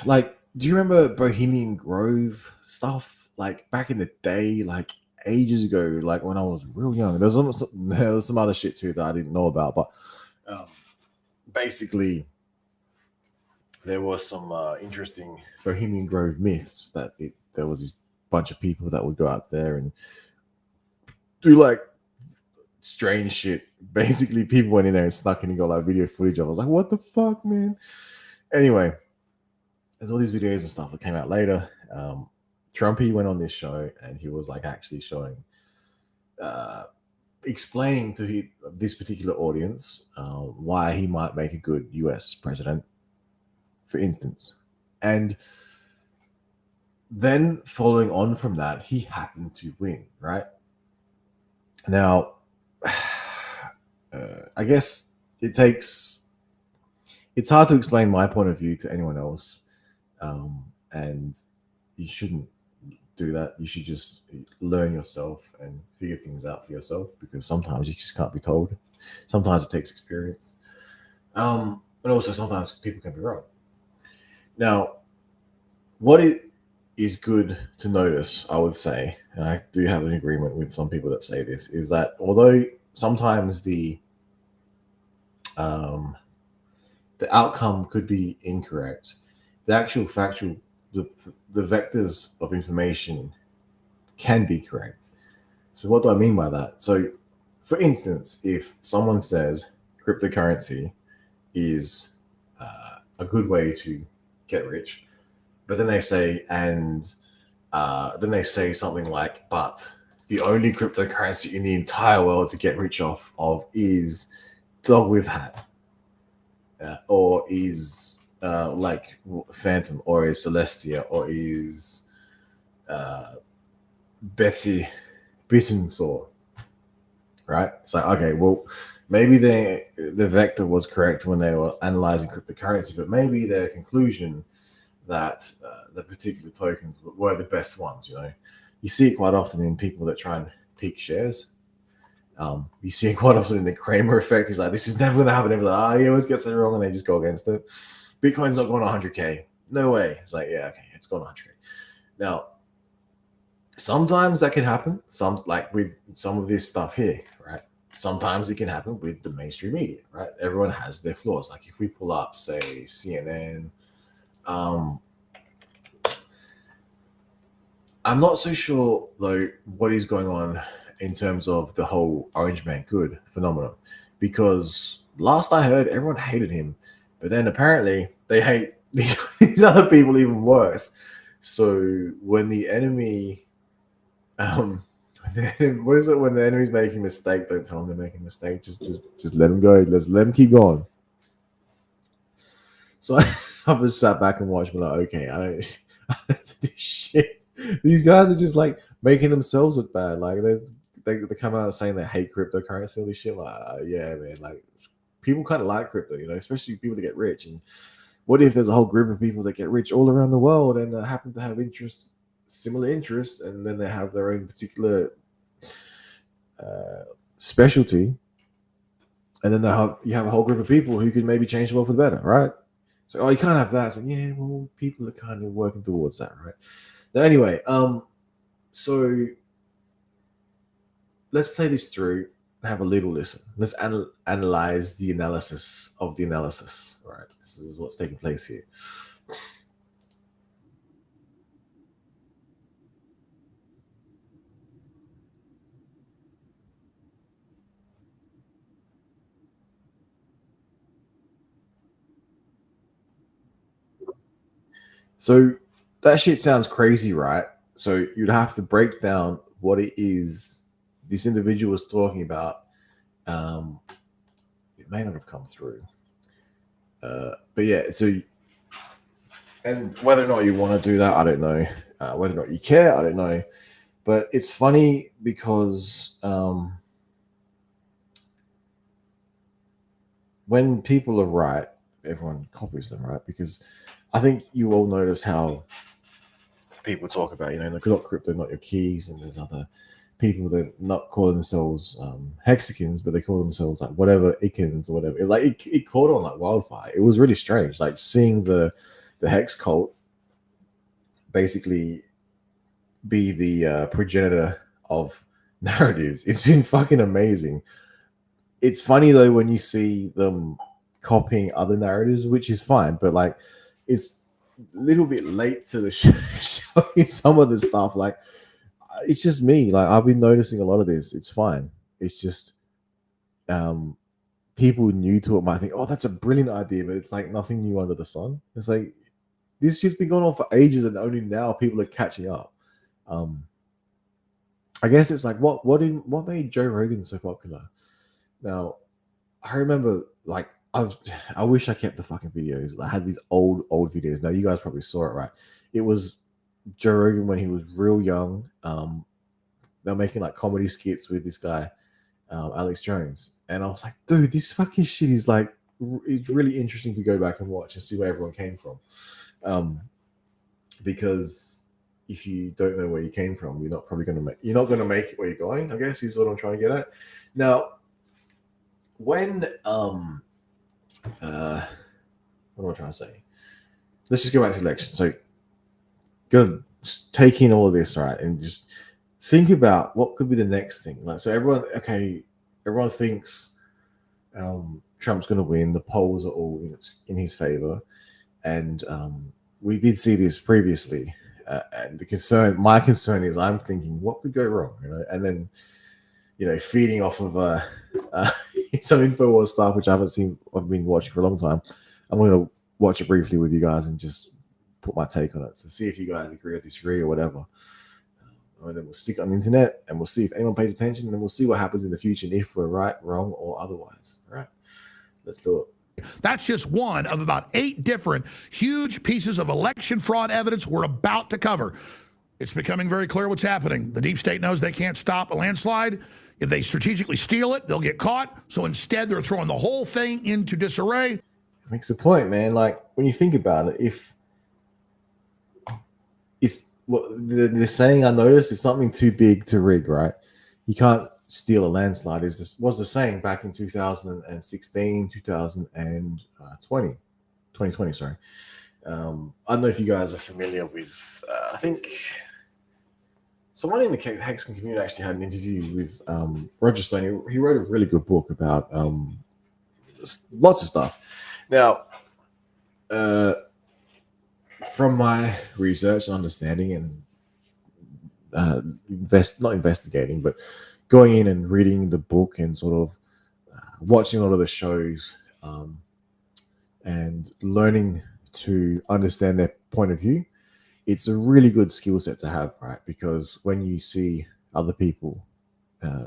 Like, Do you remember Bohemian Grove stuff? Like back in the day, like ages ago, like when I was real young. There was some other shit too that I didn't know about, but um, basically there was some interesting Bohemian Grove myths that there was this bunch of people that would go out there and do like strange shit. Basically, people went in there and snuck in and got like video footage of. I was like, what the fuck, man? Anyway, there's all these videos and stuff that came out later. Trumpy went on this show and he was like actually showing, explaining to this particular audience why he might make a good US president, for instance. And then following on from that, he happened to win, right? Now, I guess it's hard to explain my point of view to anyone else. And you shouldn't do that. You should just learn yourself and figure things out for yourself, because sometimes you just can't be told. Sometimes it takes experience. And also sometimes people can be wrong. Now, what it is good to notice, I would say, and I do have an agreement with some people that say this, is that although sometimes the outcome could be incorrect, the actual factual, the vectors of information can be correct. So what do I mean by that? So for instance, if someone says cryptocurrency is a good way to get rich, but then they say, then they say something like, but the only cryptocurrency in the entire world to get rich off of is Dog with Hat, or is like Phantom, or is Celestia, or is Betty Bittensaw, right? It's like, okay, well, maybe the vector was correct when they were analyzing cryptocurrency, but maybe their conclusion that the particular tokens were the best ones. You know, you see it quite often in people that try and pick shares. You see it quite often in the Kramer effect. He's like, this is never going to happen. Everyone's like, he always gets it wrong, and they just go against it. Bitcoin's not going to 100K. No way. It's like, yeah, okay, it's going to 100K. Now, sometimes that can happen. Like with some of this stuff here, right? Sometimes it can happen with the mainstream media, right? Everyone has their flaws. Like if we pull up, say, CNN, I'm not so sure though what is going on in terms of the whole Orange Man Good phenomenon, because last I heard, everyone hated him, but then apparently they hate these other people even worse. So when the enemy, what is it when the enemy's making a mistake? Don't tell them they're making a mistake. Just let them go. Let's let them keep going. So I just sat back and watched, but like, okay, I don't have to do shit. These guys are just like making themselves look bad. Like they come out saying they hate cryptocurrency, all this shit. Like, yeah, man. Like people kind of like crypto, you know, especially people that get rich. And what if there's a whole group of people that get rich all around the world and happen to have similar interests, and then they have their own particular specialty, and then you have a whole group of people who could maybe change the world for the better, right? So, you can't have that. So, yeah, well, people are kind of working towards that, right? Now, anyway, so let's play this through and have a little listen. Let's analyze the analysis of the analysis, right? This is what's taking place here. So that shit sounds crazy, right? So you'd have to break down what it is this individual is talking about. It may not have come through, but yeah. So, and whether or not you want to do that, I don't know. Whether or not you care, I don't know. But it's funny because when people are right, everyone copies them, right? Because I think you all notice how people talk about, you know, like, not crypto, not your keys, and there's other people that not call themselves hexicans, but they call themselves like whatever Icans or whatever. It caught on like wildfire. It was really strange, like seeing the hex cult basically be the progenitor of narratives. It's been fucking amazing. It's funny though when you see them copying other narratives, which is fine, but like it's a little bit late to the showing some of the stuff. Like it's just me. Like I've been noticing a lot of this. It's fine. It's just people new to it might think, oh, that's a brilliant idea, but it's like nothing new under the sun. It's like this has just been going on for ages, and only now people are catching up. I guess it's like what made Joe Rogan so popular? Now, I remember like I wish I kept the fucking videos. I had these old videos. Now you guys probably saw it, right? It was Joe Rogan when he was real young. They're making like comedy skits with this guy, Alex Jones, and I was like, dude, this fucking shit is like it's really interesting to go back and watch and see where everyone came from. Because if you don't know where you came from, you're not gonna make it where you're going, I guess is what I'm trying to get at. Now, when what am I trying to say? Let's just go back to election. So go take in all of this, right, and just think about what could be the next thing. Like, so everyone thinks Trump's going to win. The polls are all in his favor, and we did see this previously. And my concern is, I'm thinking, what could go wrong, and then, feeding off of some InfoWars stuff, which I've been watching for a long time. I'm going to watch it briefly with you guys and just put my take on it to see if you guys agree or disagree or whatever. And then we'll stick it on the internet and we'll see if anyone pays attention, and then we'll see what happens in the future and if we're right, wrong, or otherwise. All right, let's do it. That's just one of about 8 different huge pieces of election fraud evidence we're about to cover. It's becoming very clear what's happening. The deep state knows they can't stop a landslide. If they strategically steal it, they'll get caught. So instead, they're throwing the whole thing into disarray. It makes a point, man. Like, when you think about it, if it's what the saying I noticed is something too big to rig, right? You can't steal a landslide. Was the saying back in 2016, 2020, sorry. I don't know if you guys are familiar with, I think someone in the Hexagon community actually had an interview with Roger Stone. He wrote a really good book about lots of stuff. Now, from my research and understanding and not investigating, but going in and reading the book and sort of watching a lot of the shows and learning to understand their point of view, it's a really good skill set to have, right? Because when you see other people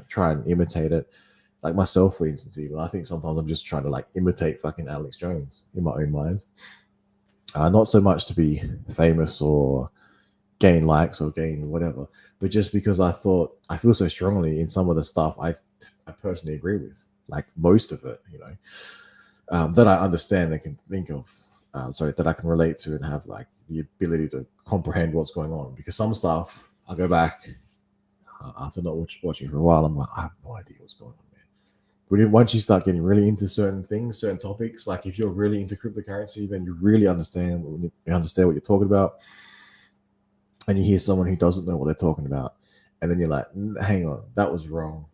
try and imitate it, like myself, for instance, even I think sometimes I'm just trying to like imitate fucking Alex Jones in my own mind. Not so much to be famous or gain likes or gain whatever, but just because I feel so strongly in some of the stuff I personally agree with, like most of it, that I understand and can think of, that I can relate to and have like the ability to comprehend what's going on. Because some stuff I'll go back after not watching for a while, I'm like, I have no idea what's going on, man. But once you start getting really into certain things, certain topics, like if you're really into cryptocurrency, then you really understand what you're talking about. And you hear someone who doesn't know what they're talking about, and then you're like, hang on, that was wrong.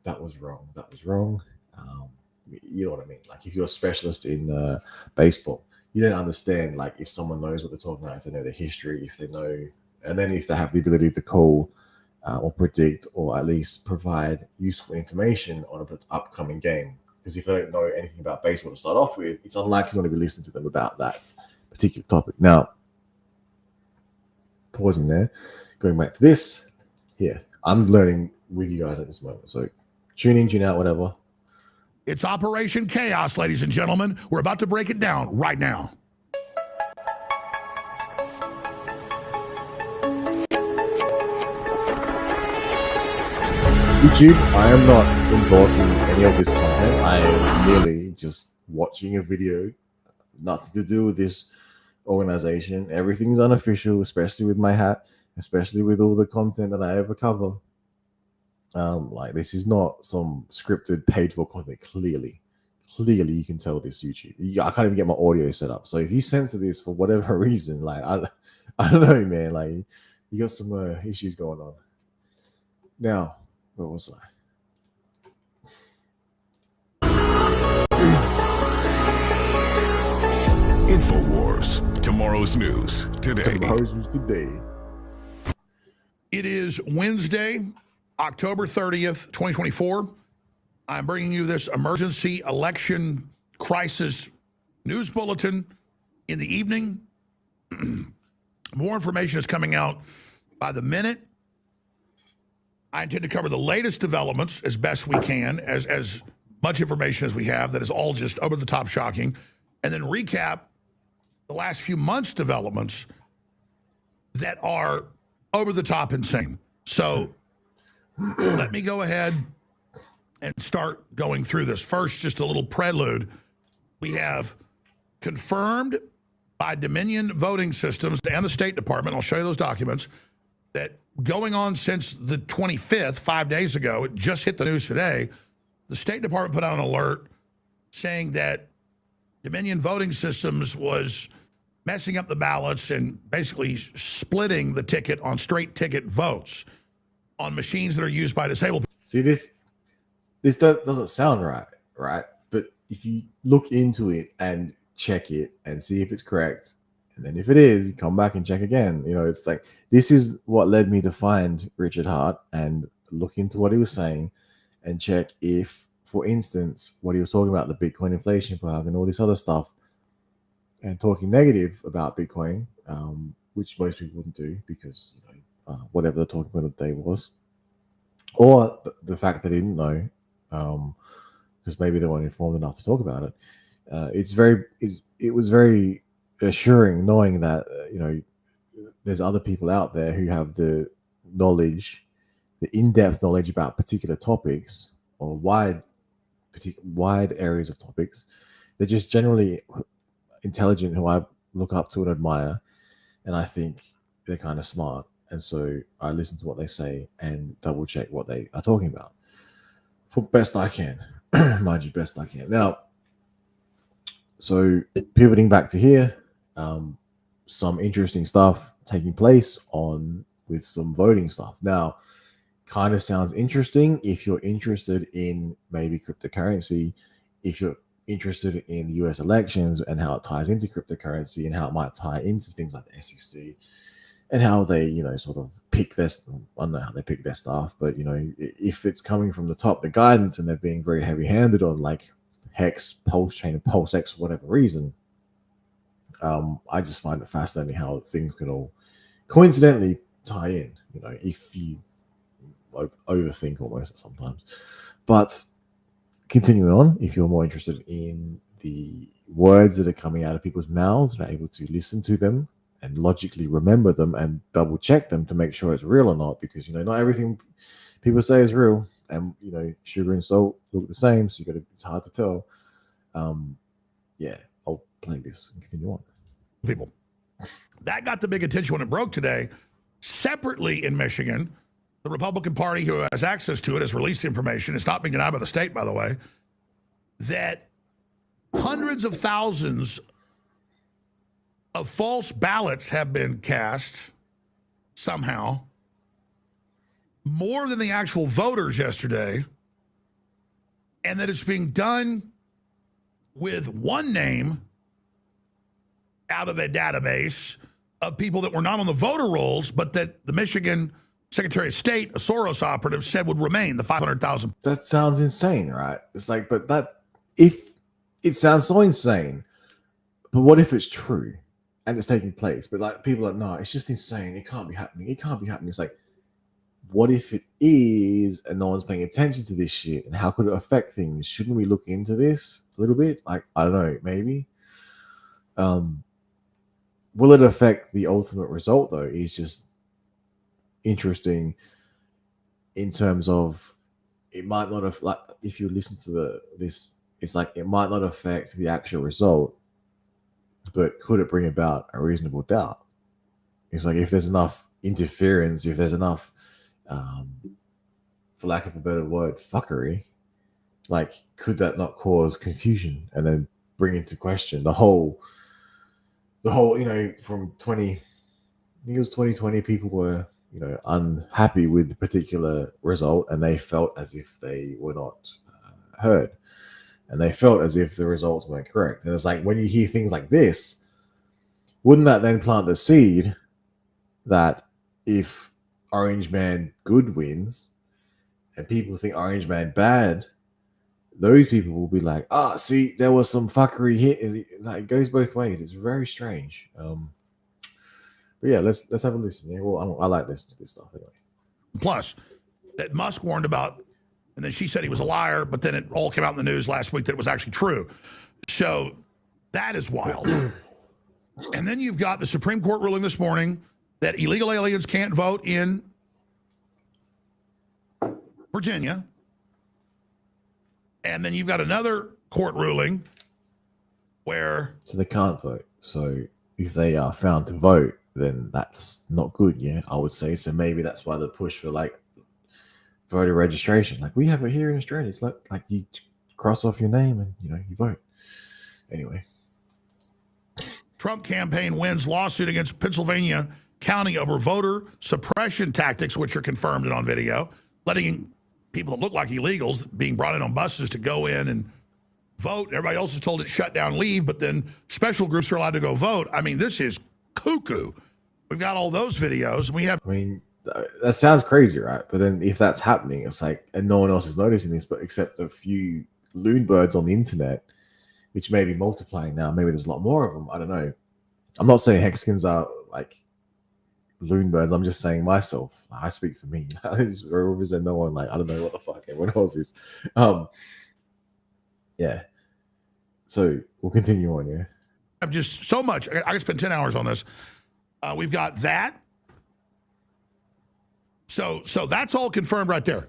You know what I mean? Like if you're a specialist in baseball, you don't understand like if someone knows what they're talking about, if they know the history, if they know, and then if they have the ability to call or predict or at least provide useful information on an upcoming game. Because if they don't know anything about baseball to start off with, it's unlikely going to be listening to them about that particular topic. Now, pausing there, going back to this here, I'm learning with you guys at this moment. So tune in, tune out, whatever. It's Operation Chaos, ladies and gentlemen. We're about to break it down right now. YouTube, I am not endorsing any of this content. I am merely just watching a video, nothing to do with this organization. Everything's unofficial, especially with my hat, especially with all the content that I ever cover. Like this is not some scripted paid for content. Clearly you can tell this YouTube. I can't even get my audio set up. So if you censor this for whatever reason, like I don't know, man. Like, you got some issues going on. Now, where was I? InfoWars. Tomorrow's news today. Tomorrow's news today. It is Wednesday, October 30th, 2024. I'm bringing you this emergency election crisis news bulletin in the evening. More information is coming out by the minute. I intend to cover the latest developments as best we can, as much information as we have that is all just over the top shocking, and then recap the last few months' developments that are over the top insane. So let me go ahead and start going through this. First, just a little prelude. We have confirmed by Dominion Voting Systems and the State Department, I'll show you those documents, that going on since the 25th, 5 days ago, it just hit the news today, the State Department put out an alert saying that Dominion Voting Systems was messing up the ballots and basically splitting the ticket on straight ticket votes on machines that are used by disabled people. See, this doesn't sound right? But if you look into it and check it and see if it's correct, and then if it is, come back and check again. You know, it's like, this is what led me to find Richard Hart and look into what he was saying and check if, for instance, what he was talking about, the Bitcoin inflation bug and all this other stuff, and talking negative about Bitcoin, which most people wouldn't do because, you know, whatever the talking point of the day was, or the fact that they didn't know, because maybe they weren't informed enough to talk about it. It was very assuring knowing that you know, there's other people out there who have the knowledge, the in-depth knowledge about particular topics or wide areas of topics. They're just generally intelligent, who I look up to and admire, and I think they're kind of smart. And so I listen to what they say and double check what they are talking about for best I can. Mind you, best I can. Now, so pivoting back to here, some interesting stuff taking place with some voting stuff. Now, kind of sounds interesting if you're interested in maybe cryptocurrency, if you're interested in the US elections and how it ties into cryptocurrency and how it might tie into things like the SEC and how they, you know, sort of pick their, I don't know how they pick their staff, but, you know, if it's coming from the top, the guidance, and they're being very heavy-handed on like Hex, Pulse Chain, and PulseX for whatever reason, I just find it fascinating how things can all coincidentally tie in, you know, if you overthink almost sometimes. But continuing on, if you're more interested in the words that are coming out of people's mouths and are able to listen to them and logically remember them and double check them to make sure it's real or not, because, you know, not everything people say is real, and, you know, sugar and salt look the same, so it's hard to tell. Yeah, I'll play this and continue on. People. That got the big attention when it broke today. Separately in Michigan, the Republican Party, who has access to it, has released information. It's not being denied by the state, by the way, that hundreds of thousands of false ballots have been cast somehow, more than the actual voters yesterday, and that it's being done with one name out of a database of people that were not on the voter rolls, but that the Michigan Secretary of State, a Soros operative, said would remain, the 500,000. That sounds insane, right? It's like, but if it sounds so insane, but what if it's true and it's taking place? But like, people are like, no, it's just insane. It can't be happening. It can't be happening. It's like, what if it is and no one's paying attention to this shit? And how could it affect things? Shouldn't we look into this a little bit? Like, I don't know, maybe. Will it affect the ultimate result, though? Is just interesting in terms of it might not have, like, if you listen to this, it's like it might not affect the actual result, but could it bring about a reasonable doubt? It's like, if there's enough interference, if there's enough, for lack of a better word, fuckery, like, could that not cause confusion and then bring into question the whole, you know, from think it was 2020, people were, you know, unhappy with the particular result, and they felt as if they were not heard, and they felt as if the results weren't correct. And it's like, when you hear things like this, wouldn't that then plant the seed that if Orange Man good wins and people think Orange Man bad, those people will be like, see, there was some fuckery here. Like, it goes both ways. It's very strange. But yeah, let's have a listen. Yeah, well, I like this stuff anyway. Plus, that Musk warned about, and then she said he was a liar, but then it all came out in the news last week that it was actually true. So that is wild. And then you've got the Supreme Court ruling this morning that illegal aliens can't vote in Virginia. And then you've got another court ruling where... So they can't vote. So if they are found to vote, then that's not good, yeah, I would say. So maybe that's why the push for, like, voter registration. Like, we have it here in Australia. It's like you cross off your name and, you know, you vote. Anyway. Trump campaign wins lawsuit against Pennsylvania county over voter suppression tactics, which are confirmed and on video, letting people that look like illegals being brought in on buses to go in and vote. Everybody else is told to shut down, leave, but then special groups are allowed to go vote. I mean, this is cuckoo. We've got all those videos. And we have... I mean, that sounds crazy, right? But then if that's happening, it's like, and no one else is noticing this, but except a few loon birds on the internet, which may be multiplying now. Maybe there's a lot more of them. I don't know. I'm not saying Hexicans are like loon birds. I'm just saying myself. I speak for me. Represent no one. Like, I don't know what the fuck everyone else is. Yeah. So we'll continue on. Yeah. I'm just so much. I could spend 10 hours on this. We've got that. So that's all confirmed right there.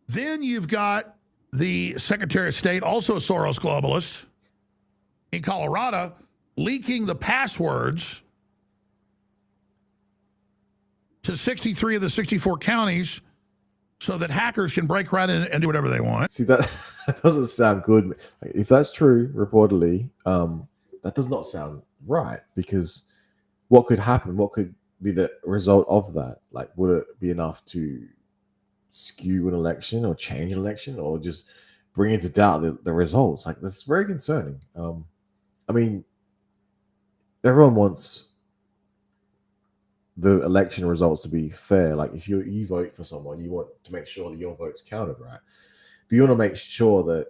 Then you've got the Secretary of State, also a Soros globalist, in Colorado, leaking the passwords to 63 of the 64 counties so that hackers can break right in and do whatever they want. See, that doesn't sound good. If that's true, reportedly, that does not sound right, because what could happen? What could be the result of that? Like, would it be enough to skew an election or change an election or just bring into doubt the results? Like, that's very concerning. I mean, everyone wants the election results to be fair. Like, if you vote for someone, you want to make sure that your vote's counted, right? But you want to make sure that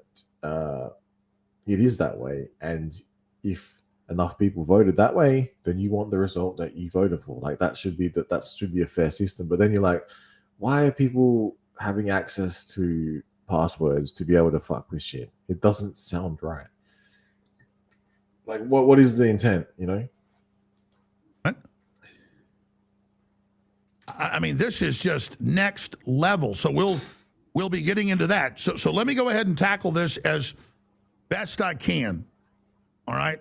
it is that way. And if enough people voted that way, then you want the result that you voted for. Like, that should be a fair system. But then you're like, why are people having access to passwords to be able to fuck with shit? It doesn't sound right. Like, what is the intent, you know? What? I mean, this is just next level. So we'll be getting into that. So let me go ahead and tackle this as best I can. All right.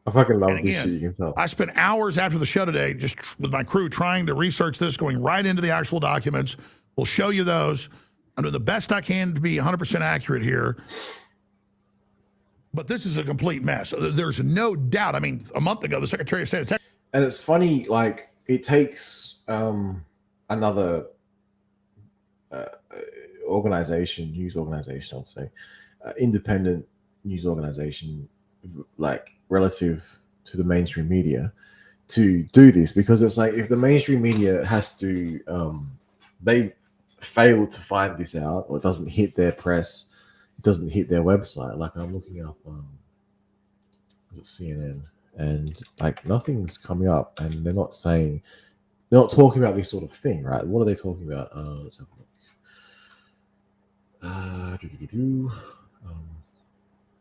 I fucking love this shit, you can tell. I spent hours after the show today just with my crew trying to research this, going right into the actual documents. We'll show you those. I'm doing the best I can to be 100% accurate here. But this is a complete mess. There's no doubt. I mean, a month ago, the Secretary of State of Texas. And it's funny, like, it takes another organization, news organization, I would say, independent news organization, like, relative to the mainstream media, to do this, because it's like, if the mainstream media has to they fail to find this out, or it doesn't hit their press, it doesn't hit their website. Like, I'm looking up CNN, and like, nothing's coming up, and they're not talking about this sort of thing, right? What are they talking about? Let's have a look.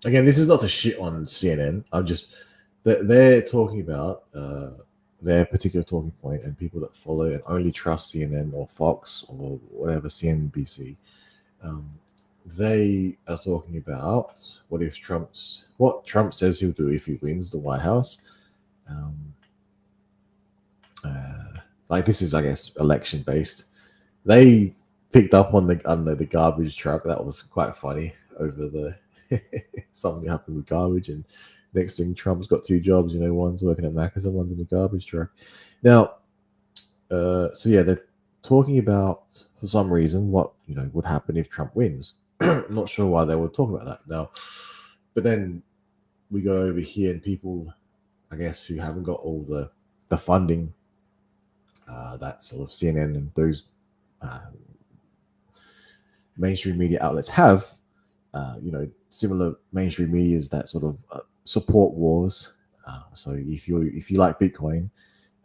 Again, this is not to shit on CNN. They're talking about their particular talking point, and people that follow and only trust CNN or Fox or whatever, CNBC, they are talking about what Trump says he'll do if he wins the White House. Like, this is, I guess, election based. They picked up on the garbage truck. That was quite funny. Over the something happened with garbage, and Next thing, Trump's got 2 jobs. One's working at Macca's and one's in the garbage truck. Now, so yeah, they're talking about, for some reason, what would happen if Trump wins. I'm not sure why they would talk about that now, but then we go over here and people, I guess, who haven't got all the funding that sort of CNN and those mainstream media outlets have, similar mainstream medias that sort of support wars. So if you like Bitcoin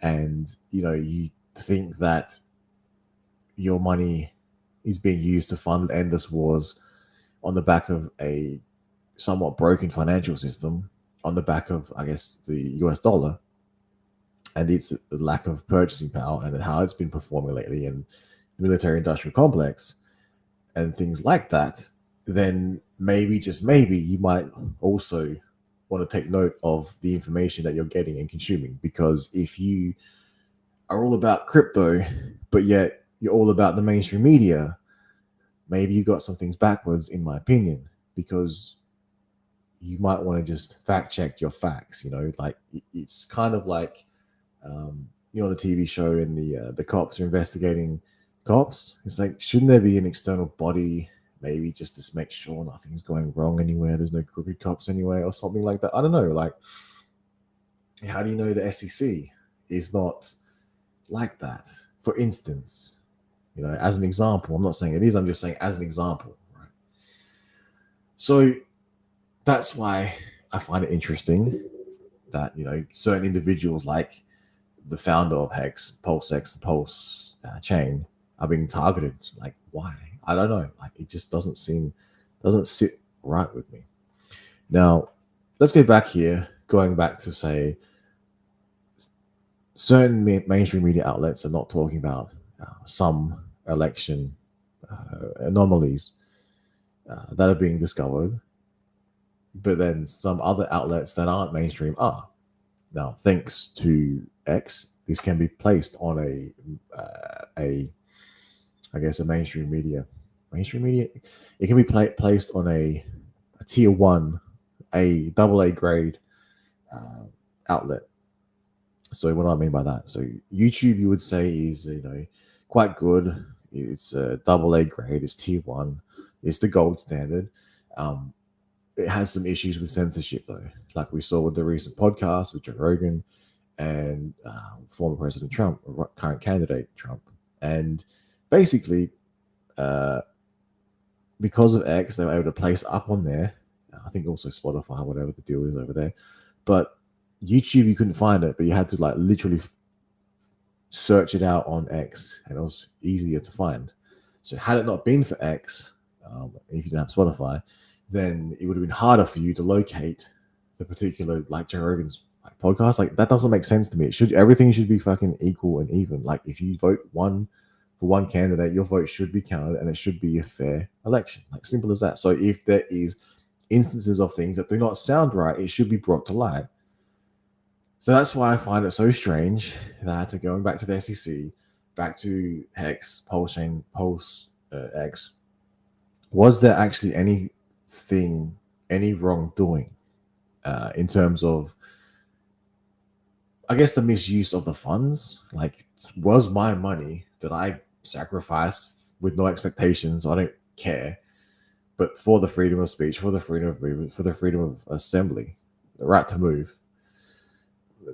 and you think that your money is being used to fund endless wars on the back of a somewhat broken financial system, on the back of, I guess, the US dollar and its lack of purchasing power and how it's been performing lately in the military industrial complex and things like that, then maybe, just maybe, you might also want to take note of the information that you're getting and consuming. Because if you are all about crypto, but yet you're all about the mainstream media, maybe you got some things backwards, in my opinion, because you might want to just fact check your facts. Like it's kind of like, the TV show and the cops are investigating cops. It's like, shouldn't there be an external body, maybe just to make sure nothing's going wrong anywhere? There's no crooked cops anywhere or something like that. I don't know. Like, how do you know the SEC is not like that? For instance, as an example, I'm not saying it is, I'm just saying as an example, right? So that's why I find it interesting that, certain individuals like the founder of Hex, PulseX, and Pulse Chain are being targeted. Like, why? I don't know. Like, it just doesn't sit right with me. Now, let's go back here, going back to, say, certain mainstream media outlets are not talking about some election anomalies that are being discovered, but then some other outlets that aren't mainstream are. Now, thanks to X, this can be placed on a mainstream media. It can be placed on a tier 1, a AA grade outlet. So what do I mean by that? So YouTube, you would say, is quite good. It's a AA grade. It's tier 1. It's the gold standard. It has some issues with censorship, though, like we saw with the recent podcast with Joe Rogan and former President Trump, or current candidate Trump. And basically, because of X, they were able to place up on there. I think also Spotify, whatever the deal is over there. But YouTube, you couldn't find it, but you had to literally search it out on X, and it was easier to find. So had it not been for X, if you didn't have Spotify, then it would have been harder for you to locate the particular, like, Joe Rogan's podcast. Like, that doesn't make sense to me. Everything should be fucking equal and even. Like, if you vote for one candidate, your vote should be counted, and it should be a fair election. Like, simple as that. So if there is instances of things that do not sound right, it should be brought to light. So that's why I find it so strange that, going back to the SEC, back to Hex, Pulse Chain, Pulse X, was there actually any wrongdoing in terms of, I guess, the misuse of the funds? Like, was my money that I sacrificed with no expectations, I don't care, but for the freedom of speech, for the freedom of movement, for the freedom of assembly, the right to move,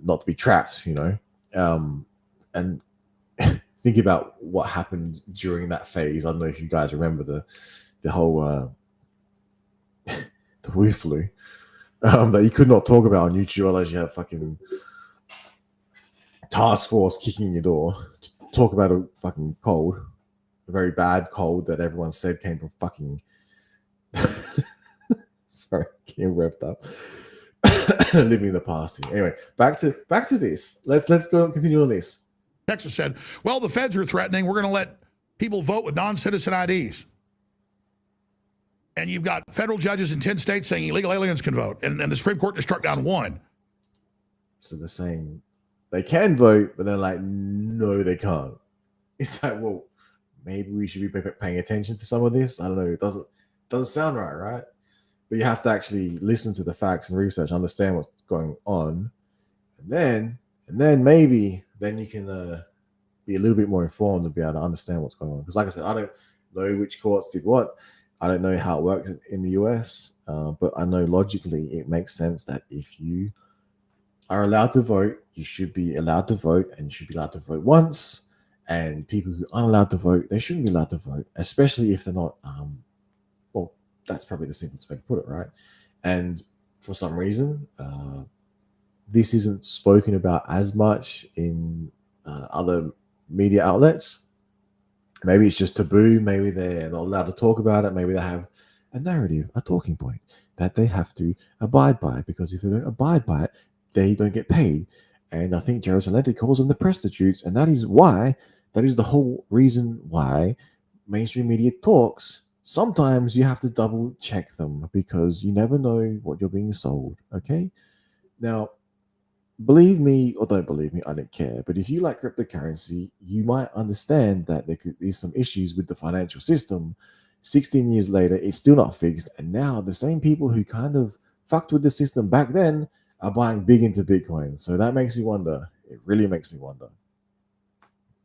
not to be trapped, and think about what happened during that phase. I don't know if you guys remember the whole the Wu flu that you could not talk about on YouTube unless you had fucking task force kicking in your door to talk about a fucking cold, a very bad cold that everyone said came from fucking sorry, getting revved up. Living in the past here. Anyway, back to this. Let's go and continue on this. Texas said, well, the feds are threatening, we're going to let people vote with non-citizen IDs. And you've got federal judges in 10 states saying illegal aliens can vote. And the Supreme Court just struck down 1. So they're saying they can vote, but they're like, no, they can't. It's like, well, maybe we should be paying attention to some of this. I don't know. It doesn't sound right? but you have to actually listen to the facts and research, understand what's going on, and then maybe then you can be a little bit more informed and be able to understand what's going on. Because, like I said, I don't know which courts did what. I don't know how it works in the US, but I know logically it makes sense that if you are allowed to vote, you should be allowed to vote, and you should be allowed to vote once. And people who aren't allowed to vote, they shouldn't be allowed to vote, especially if they're not. Well, that's probably the simplest way to put it, right? And for some reason, this isn't spoken about as much in other media outlets. Maybe it's just taboo. Maybe they're not allowed to talk about it. Maybe they have a narrative, a talking point that they have to abide by, because if they don't abide by it, they don't get paid. And I think Jared Celente calls them the prostitutes, and that is the whole reason why mainstream media talks. Sometimes you have to double check them because you never know what you're being sold. Okay, now, believe me or don't believe me, I don't care. But if you like cryptocurrency, you might understand that there's some issues with the financial system. 16 years later, it's still not fixed. And now the same people who kind of fucked with the system back then are buying big into Bitcoin. So that makes me wonder. It really makes me wonder.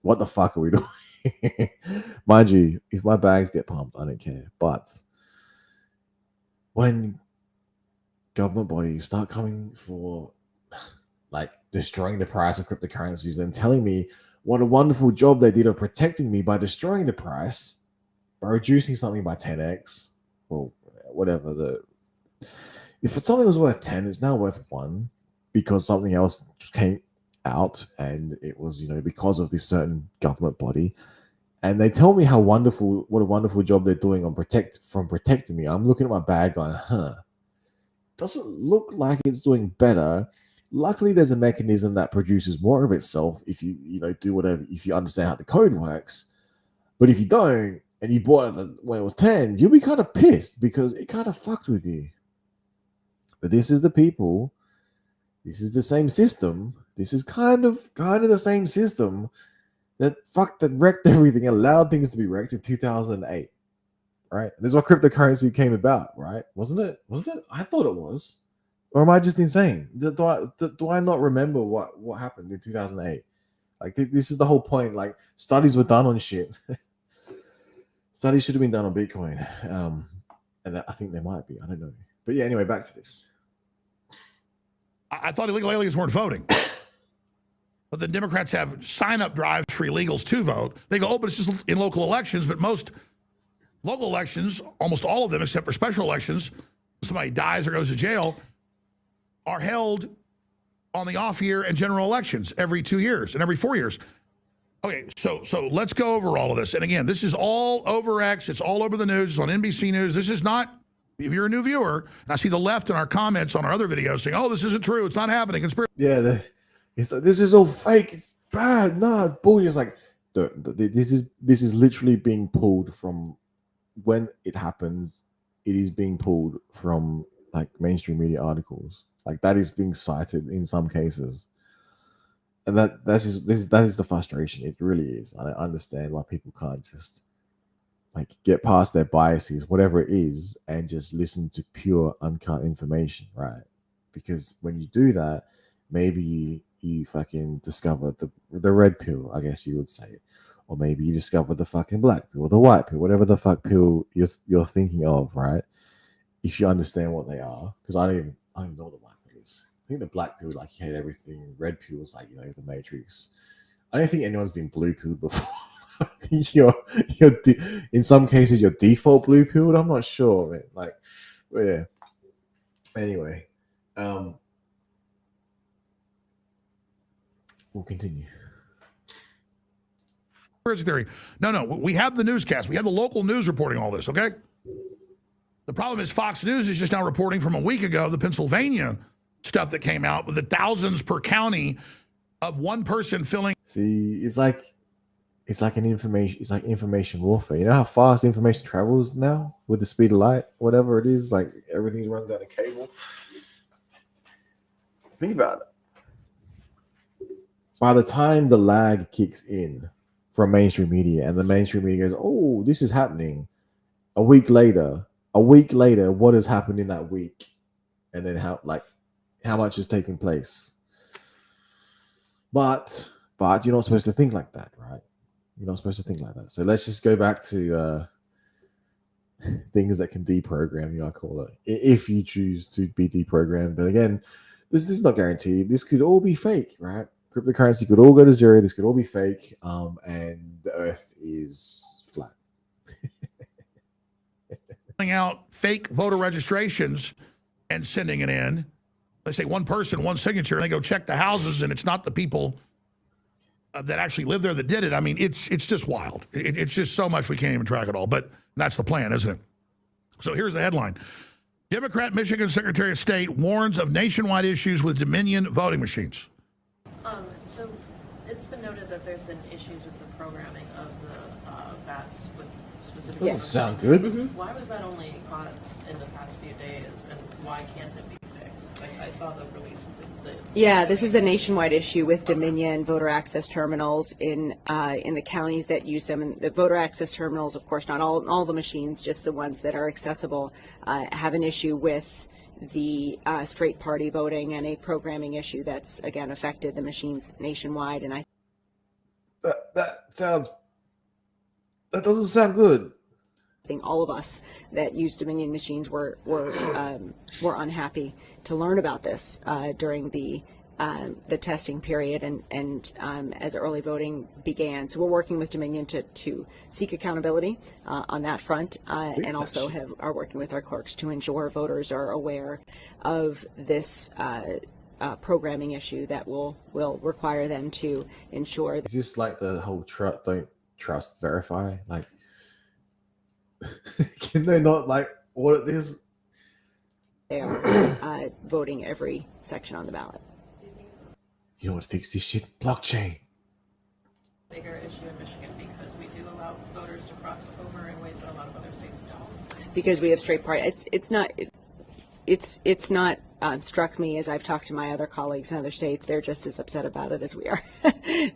What the fuck are we doing? Mind you, if my bags get pumped, I don't care. But when government bodies start coming for like destroying the price of cryptocurrencies and telling me what a wonderful job they did of protecting me by destroying the price, by reducing something by 10x, or whatever. If something was worth 10, it's now worth 1 because something else just came out, and it was, because of this certain government body. And they tell me what a wonderful job they're doing on protecting me. I'm looking at my bag going, doesn't look like it's doing better. Luckily, there's a mechanism that produces more of itself if you do whatever, if you understand how the code works. But if you don't, and you bought it when it was 10, you'll be kind of pissed because it kind of fucked with you. But this is the people. This is the same system. This is kind of the same system that wrecked everything, allowed things to be wrecked in 2008. Right? This is what cryptocurrency came about, right? Wasn't it? I thought it was. Or am I just insane? Do I not remember what happened in 2008? Like, this is the whole point. Like, studies were done on shit. Studies should have been done on Bitcoin. And I think they might be. I don't know. But yeah, anyway, back to this. I thought illegal aliens weren't voting. But the Democrats have sign-up drives for illegals to vote. They go, but it's just in local elections. But most local elections, almost all of them, except for special elections, somebody dies or goes to jail, are held on the off year and general elections every 2 years and every 4 years. Okay, so let's go over all of this. And again, this is all over X. It's all over the news. It's on NBC News. This is not, if you're a new viewer, and I see the left in our comments on our other videos saying, oh, this isn't true. It's not happening. Conspiracy. Yeah, it's like, this is all fake. It's bad. Nah, it's bullshit. It's like, this is literally being pulled from when it happens. It is being pulled from like mainstream media articles. Like, that is being cited in some cases. And that is the frustration. It really is. I understand why people can't just like get past their biases, whatever it is, and just listen to pure uncut information, right? Because when you do that, maybe you fucking discover the red pill, I guess you would say. Or maybe you discover the fucking black pill or the white pill, whatever the fuck pill you're thinking of, right? If you understand what they are. Because I don't even know what the white pill is. I think the black pill, like, you hate everything. Red pill is like, the Matrix. I don't think anyone's been blue pilled before. In some cases, your default blue pilled. I'm not sure, man. Like, but yeah. Anyway, we'll continue. Theory. No. We have the newscast. We have the local news reporting all this, okay? The problem is Fox News is just now reporting from a week ago the Pennsylvania stuff that came out with the thousands per county of one person filling. See, it's like information warfare. You know how fast information travels now with the speed of light, whatever it is, like everything's run down a cable. Think about it. By the time the lag kicks in from mainstream media and the mainstream media goes, oh, this is happening, a week later, a week later, what has happened in that week, and then how much has taken place. But you're not supposed to think like that, right? You're not supposed to think like that. So let's just go back to things that can deprogram you, I call it, if you choose to be deprogrammed. But again, this is not guaranteed. This could all be fake, right? Cryptocurrency could all go to zero. This could all be fake, and the Earth is flat. Out fake voter registrations and sending it in. They say one person, one signature, and they go check the houses, and it's not the people that actually live there that did it. I mean, it's just wild. It's just so much we can't even track it all. But that's the plan, isn't it? So here's the headline. Democrat Michigan Secretary of State warns of nationwide issues with Dominion voting machines. So it's been noted that there's been issues with the programming of the VATs with specific... Doesn't sound good. Why was that only caught in the past few days, and why can't it be fixed? I saw the release with the... Yeah, this is a nationwide issue with Dominion voter access terminals in the counties that use them. And the voter access terminals, of course, not all the machines, just the ones that are accessible, have an issue with the straight party voting and a programming issue that's, again, affected the machines nationwide. And that doesn't sound good. I think all of us that use Dominion machines were unhappy to learn about this during the testing period and as early voting began. So we're working with Dominion to seek accountability on that front, and also are working with our clerks to ensure voters are aware of this programming issue that will require them to ensure. Is this like the whole don't trust, verify? Like, can they not like audit this? They are voting every section on the ballot. You know what fix this shit? Blockchain. Bigger issue in Michigan because we do allow voters to cross over in ways that a lot of other states don't. Because we have straight party. It's not struck me as I've talked to my other colleagues in other states. They're just as upset about it as we are.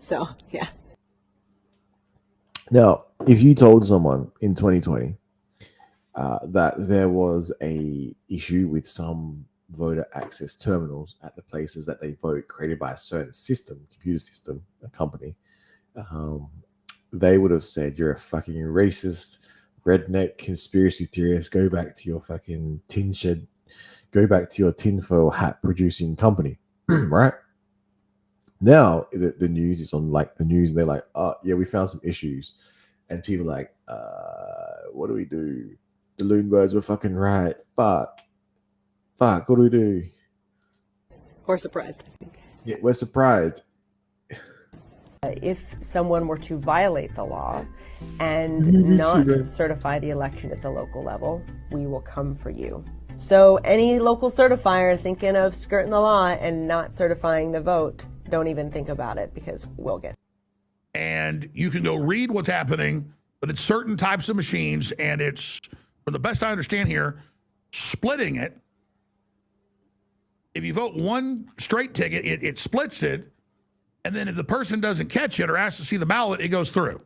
So yeah. Now, if you told someone in 2020 that there was a issue with some voter access terminals at the places that they vote created by a certain system, computer system, a company, they would have said, you're a fucking racist, redneck, conspiracy theorist, go back to your fucking tin shed, go back to your tinfoil hat producing company, right? Now the news is on like the news and they're like, oh yeah, we found some issues, and people are like, what do we do? The loon birds were fucking right. Fuck, what do we do? Or surprised, I think. Yeah, we're surprised. If someone were to violate the law and not certify the election at the local level, we will come for you. So any local certifier thinking of skirting the law and not certifying the vote, don't even think about it, because we'll get. And you can go read what's happening, but it's certain types of machines, and it's, from the best I understand here, splitting it. If you vote one straight ticket, it splits it, and then if the person doesn't catch it or asks to see the ballot, it goes through.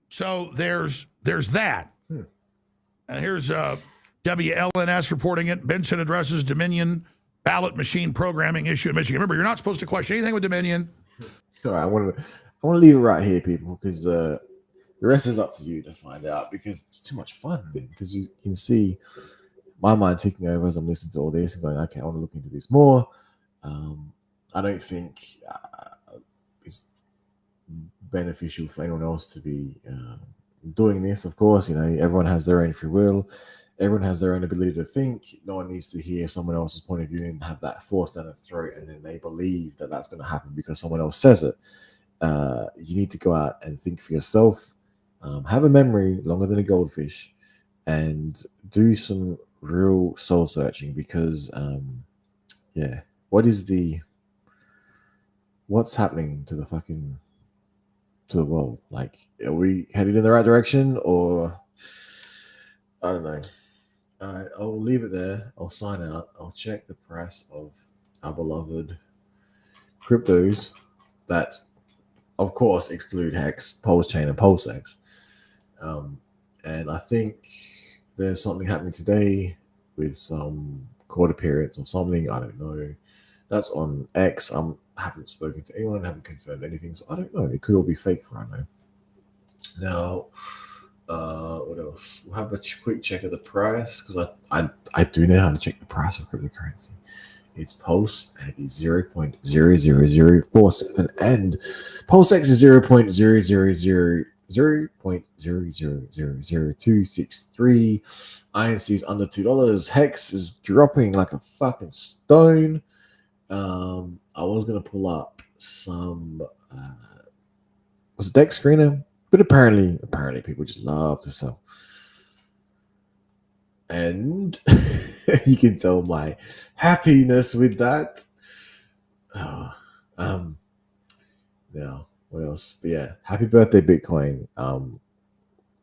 So there's that. And here's WLNS reporting it. Benson addresses Dominion ballot machine programming issue in Michigan. Remember, you're not supposed to question anything with Dominion. All right, I want to leave it right here, people, because the rest is up to you to find out, because it's too much fun, man. Because you can see my mind ticking over as I'm listening to all this and going, okay, I want to look into this more. I don't think it's beneficial for anyone else to be doing this. Of course, you know, everyone has their own free will. Everyone has their own ability to think. No one needs to hear someone else's point of view and have that forced down their throat, and then they believe that that's going to happen because someone else says it. You need to go out and think for yourself. Have a memory longer than a goldfish, and do some real soul searching, because what's happening to the world? Like, are we headed in the right direction, or I don't know. All right, I'll leave it there. I'll sign out. I'll check the price of our beloved cryptos that, of course, exclude Hex, Pulse Chain, and PulseX. And I think there's something happening today with some court appearance or something. I don't know. That's on X. I haven't spoken to anyone, haven't confirmed anything, so I don't know. It could all be fake for I know. Now, what else? We'll have a quick check of the price because I do know how to check the price of cryptocurrency. It's Pulse and it is 0.00047 and Pulse X is 0.0000263. INC is under $2. Hex is dropping like a fucking stone. I was gonna pull up some was it Dex Screener, but apparently people just love to sell. And you can tell my happiness with that. Now what else? But yeah, happy birthday, Bitcoin.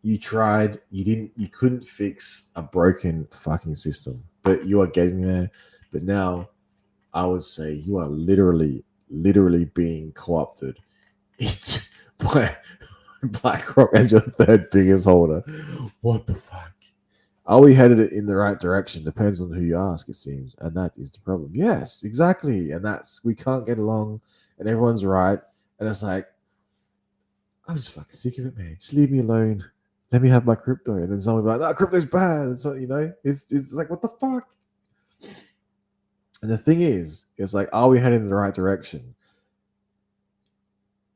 You tried, you couldn't fix a broken fucking system, but you are getting there. But now I would say you are literally being co-opted. It's by BlackRock as your third biggest holder. What the fuck? Are we headed in the right direction? Depends on who you ask, it seems. And that is the problem. Yes, exactly. And that's, we can't get along and everyone's right. And it's like, I'm just fucking sick of it, man. Just leave me alone. Let me have my crypto. And then someone will be like, no, crypto's bad. And so, you know, it's like, what the fuck? And the thing is, it's like, are we heading in the right direction?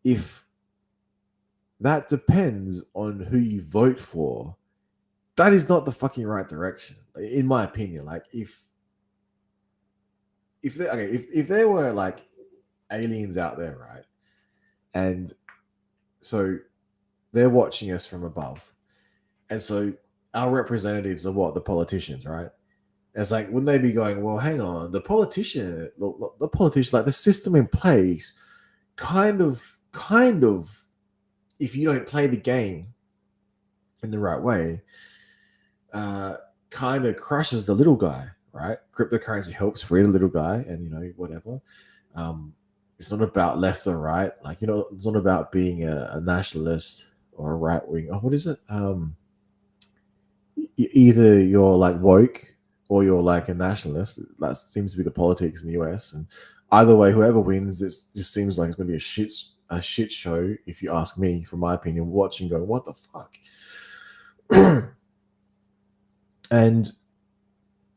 If that depends on who you vote for, that is not the fucking right direction, in my opinion. Like, if there were like aliens out there, right, and so they're watching us from above, and so our representatives are what, the politicians, right? And it's like, wouldn't they be going, well, hang on, the politician, like the system in place, kind of, if you don't play the game in the right way, kind of crushes the little guy, right? Cryptocurrency helps free the little guy, and you know, whatever. It's not about left or right, like, you know, it's not about being a nationalist or a right wing. Oh, what is it? Either you're like woke or you're like a nationalist. That seems to be the politics in the US. And either way, whoever wins, it just seems like it's going to be a shit show. If you ask me, from my opinion, watching, going, what the fuck? And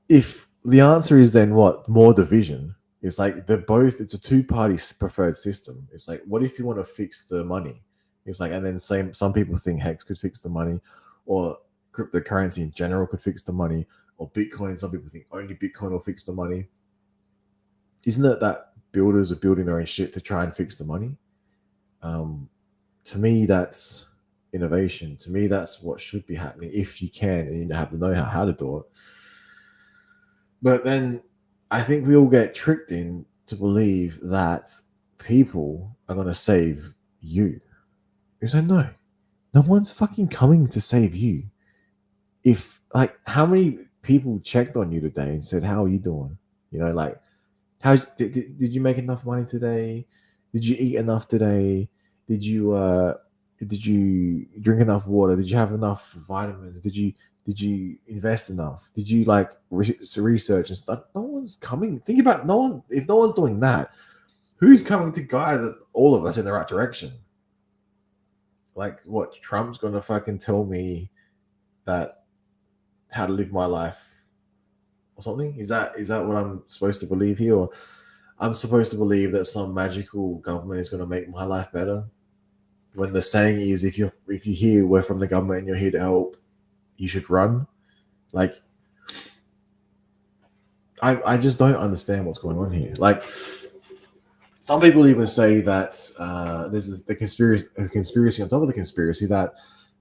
if the answer is then what, more division, it's like it's a two-party preferred system. It's like, what if you want to fix the money? It's like, and then some people think Hex could fix the money, or cryptocurrency in general could fix the money, or Bitcoin. Some people think only Bitcoin will fix the money. Isn't it that builders are building their own shit to try and fix the money? To me, that's innovation. To me, that's what should be happening if you can, and you have to know how to do it. But then I think we all get tricked in to believe that people are going to save you. It's like, no one's fucking coming to save you. If, like, how many people checked on you today and said, how are you doing? You know, like, how did you make enough money today? Did you eat enough today? Did you drink enough water? Did you have enough vitamins? Did you invest enough? Did you like research and stuff? No one's coming. Think about no one. If no one's doing that, who's coming to guide all of us in the right direction? Like, what, Trump's gonna fucking tell me that how to live my life or something? Is that what I'm supposed to believe here? Or I'm supposed to believe that some magical government is going to make my life better? When the saying is, if you hear we're from the government and you're here to help, you should run. Like, I just don't understand what's going on here. Like, some people even say that there's the conspiracy on top of the conspiracy that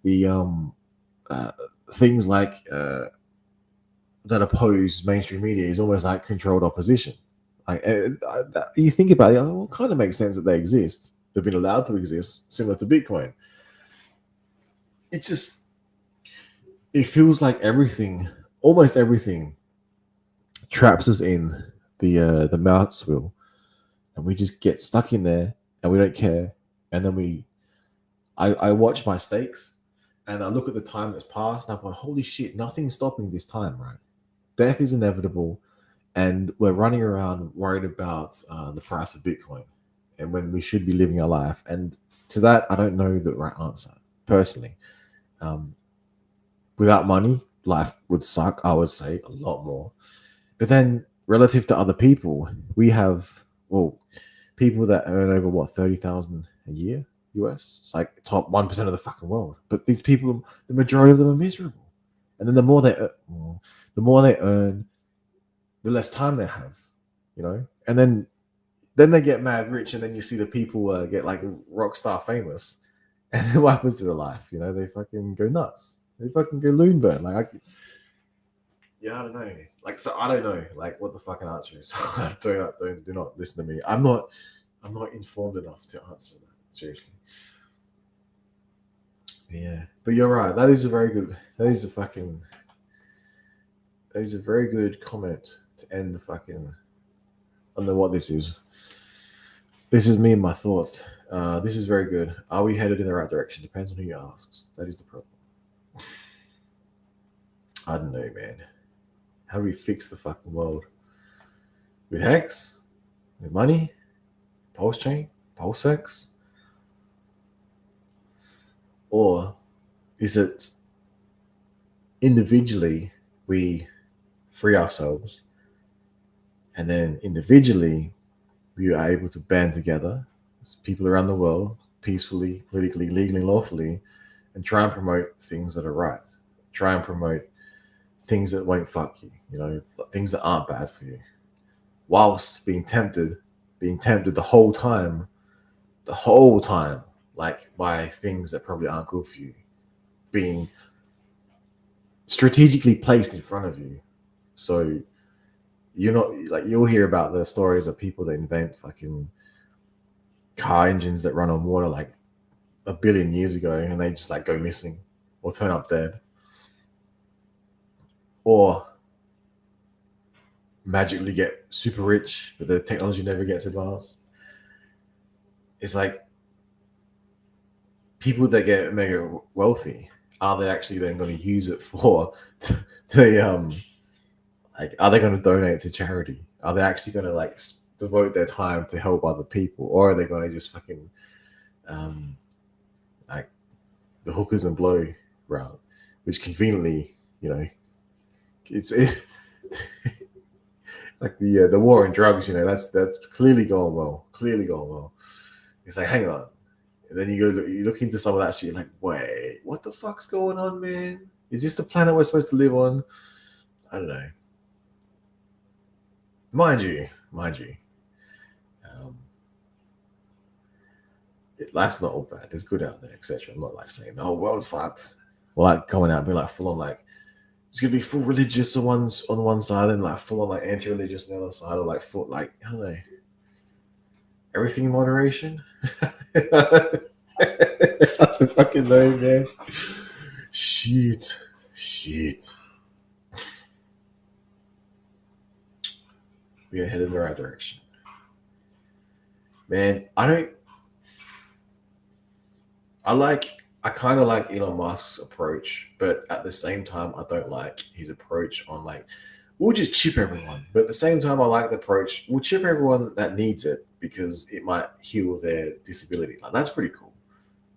the things like that oppose mainstream media is almost like controlled opposition. Like, you think about it, it kind of makes sense that they exist. They've been allowed to exist, similar to Bitcoin. It feels like almost everything, traps us in the mouse wheel, and we just get stuck in there, and we don't care. And then I watch my stakes, And I look at the time that's passed, and I'm going, holy shit, nothing's stopping this time, right? Death is inevitable, and we're running around worried about the price of Bitcoin, and when we should be living our life. And to that, I don't know the right answer personally. Without money, life would suck, I would say, a lot more. But then, relative to other people, we have, well, people that earn over what, 30,000 a year US. It's like top 1% of the fucking world. But these people, the majority of them are miserable. And then the more they earn, the less time they have, you know. And then they get mad rich, and then you see the people get like rock star famous, and then what happens to their life? You know, they fucking go nuts. They fucking go loon burn. Like, I don't know. Like, so I don't know, like, what the fucking answer is. do not listen to me. I'm not informed enough to answer that. Seriously. Yeah, but you're right. That is a very good comment to end the fucking. I don't know what this is. This is me and my thoughts. This is very good. Are we headed in the right direction? Depends on who you asks. That is the problem. I don't know, man. How do we fix the fucking world? With Hex? With money? Pulse chain? Pulse sex? Or is it individually we free ourselves, and then individually we are able to band together as people around the world, peacefully, politically, legally, lawfully, and try and promote things that are right. Try and promote things that won't fuck you, you know, things that aren't bad for you, whilst being tempted the whole time, like by things that probably aren't good for you, being strategically placed in front of you. So you're not, like, you'll hear about the stories of people that invent fucking car engines that run on water like 1 billion years ago, and they just like go missing or turn up dead, or magically get super rich, but the technology never gets advanced. It's like, people that get mega wealthy, are they actually then going to use it for the like, are they going to donate to charity? Are they actually going to like devote their time to help other people, or are they going to just fucking like the hookers and blow route, which conveniently, you know, it's like the war on drugs, you know, that's clearly going well. It's like, hang on. And then you look into some of that shit, you're like, wait, what the fuck's going on, man? Is this the planet we're supposed to live on? I don't know. Mind you, life's not all bad. There's good out there, etc. I'm not like saying the whole world's fucked. Well, like coming out and being like full on, like, it's gonna be full religious on one side, and like full on like anti-religious on the other side, or like full, like, I don't know. Everything in moderation. I don't fucking know, man. Shit. We are headed in the right direction. Man, I kind of like Elon Musk's approach, but at the same time, I don't like his approach on like, we'll just chip everyone. But at the same time, I like the approach, we'll chip everyone that needs it because it might heal their disability. Like, that's pretty cool.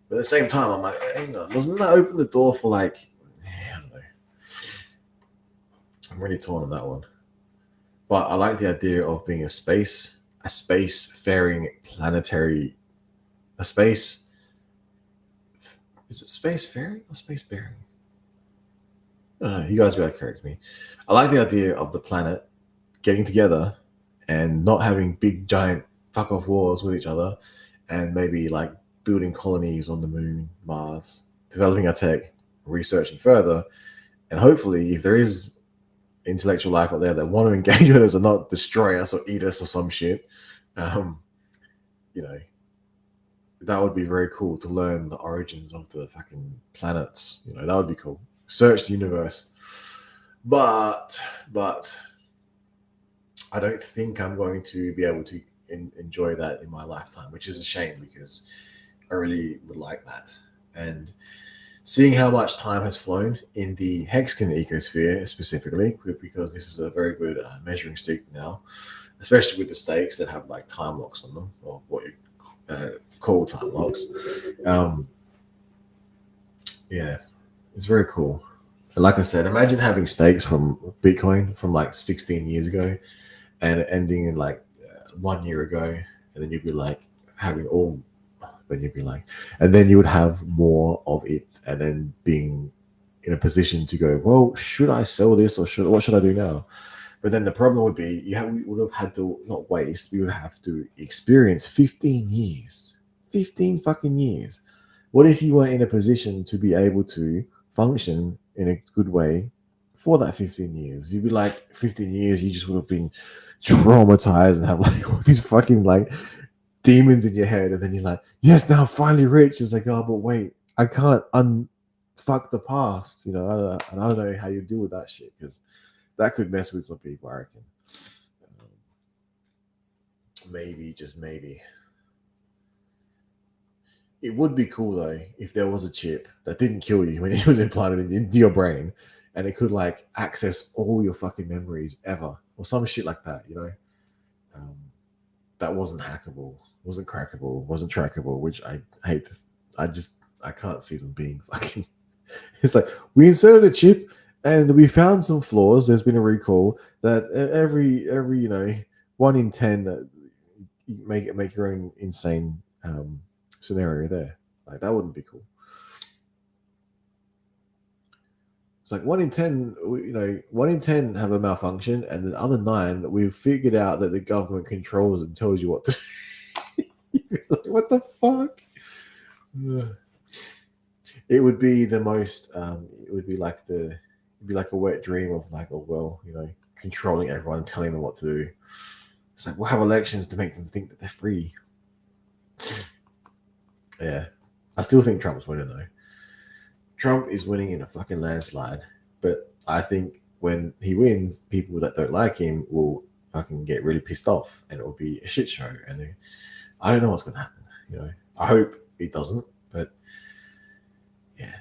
But at the same time, I'm like, hang on, doesn't that open the door for like, I don't know. I'm really torn on that one. But I like the idea of being a space-faring planetary, is it space-faring or space-bearing? I don't know, you guys be able to correct me. I like the idea of the planet getting together and not having big, giant fuck-off wars with each other, and maybe like building colonies on the moon, Mars, developing our tech, researching further, and hopefully, if there is intellectual life out there that want to engage with us and not destroy us or eat us or some shit, you know, that would be very cool to learn the origins of the fucking planets. You know, that would be cool. Search the universe. But I don't think I'm going to be able to enjoy that in my lifetime, which is a shame because I really would like that. And seeing how much time has flown in the Hexagon ecosphere specifically, because this is a very good measuring stick now, especially with the stakes that have like time locks on them, or what you call time locks. Yeah, it's very cool. And like I said, imagine having stakes from Bitcoin from like 16 years ago and ending in like 1 year ago, and then you'd be like having all, then you'd be like, and then you would have more of it, and then being in a position to go, well, should I sell this, or what should I do now? But then the problem would be we would have had to not waste, we would have to experience 15 years, 15 fucking years. What if you weren't in a position to be able to function in a good way for that 15 years? You'd be like, 15 years, you just would have been traumatized and have like all these fucking like demons in your head. And then you're like, yes, now I'm finally rich. It's like, oh, but wait, I can't unfuck the past. You know, I don't know how you deal with that shit, because that could mess with some people, I reckon. Maybe, just maybe. It would be cool though if there was a chip that didn't kill you when it was implanted into your brain, and it could like access all your fucking memories ever, or some shit like that, you know. That wasn't hackable, wasn't crackable, wasn't trackable, which I hate. I can't see them being fucking. It's like, we inserted a chip and we found some flaws. There's been a recall that every 1 in 10 that you make your own insane scenario there. Like, that wouldn't be cool. It's like 1 in 10, 1 in 10 have a malfunction, and the other 9 we've figured out that the government controls and tells you what to do. Like, what the fuck? It would be the most. It would be like a wet dream of like, oh well, controlling everyone and telling them what to do. It's like, we'll have elections to make them think that they're free. Yeah, I still think Trump's winning though. Trump is winning in a fucking landslide, but I think when he wins, people that don't like him will fucking get really pissed off, and it will be a shit show. And I don't know what's going to happen. I hope it doesn't, but yeah.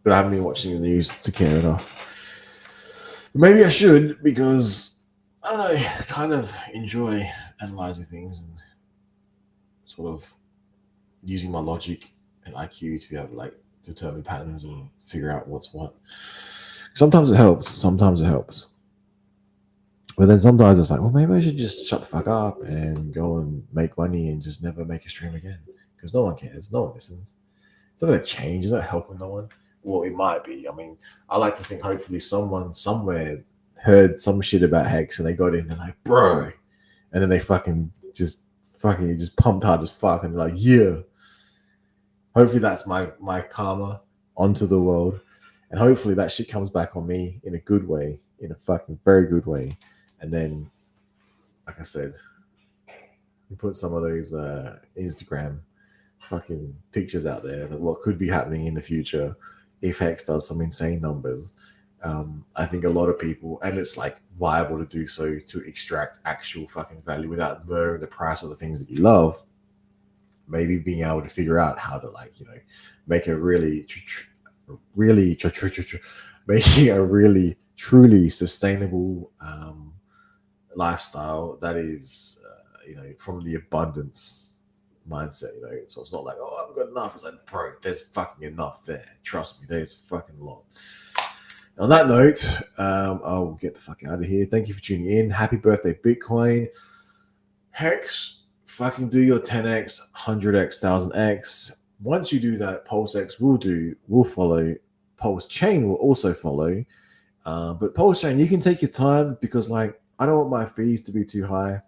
But I haven't been watching the news to care enough. Maybe I should, because I don't know, I kind of enjoy analyzing things and sort of using my logic and IQ to be able to like determine patterns and figure out what's what. Sometimes it helps. But then sometimes it's like, well, maybe I should just shut the fuck up and go and make money and just never make a stream again, because no one cares. No one listens. It's not going to change. It's not helping no one. Well, it might be. I mean, I like to think hopefully someone somewhere heard some shit about Hex and they got in and they're like, bro. And then they just pumped hard as fuck and they're like, yeah. Hopefully that's my karma onto the world. And hopefully that shit comes back on me in a good way, in a fucking very good way. And then, like I said, we put some of those Instagram fucking pictures out there that what could be happening in the future if Hex does some insane numbers. I think a lot of people, and it's like viable to do so, to extract actual fucking value without murdering the price of the things that you love. Maybe being able to figure out how to make a making a really truly sustainable lifestyle that is from the abundance mindset. So it's not like, oh, I've got enough. It's like, bro, there's fucking enough there. Trust me, there's fucking a lot. On that note, I'll get the fuck out of here. Thank you for tuning in. Happy birthday, Bitcoin. Hex, fucking do your 10x, 100x, 1000x. Once you do that, PulseX will follow. Pulse Chain will also follow. But Pulse Chain, you can take your time, because I don't want my fees to be too high.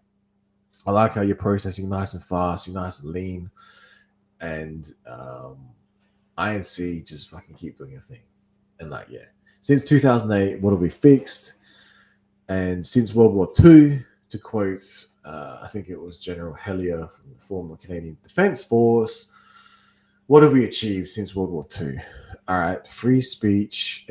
I like how you're processing nice and fast, you're nice and lean. And INC, just fucking keep doing your thing. And since 2008, what have we fixed? And since World War II, to quote, I think it was General Hellier from the former Canadian Defence Force, what have we achieved since World War II? All right, free speech,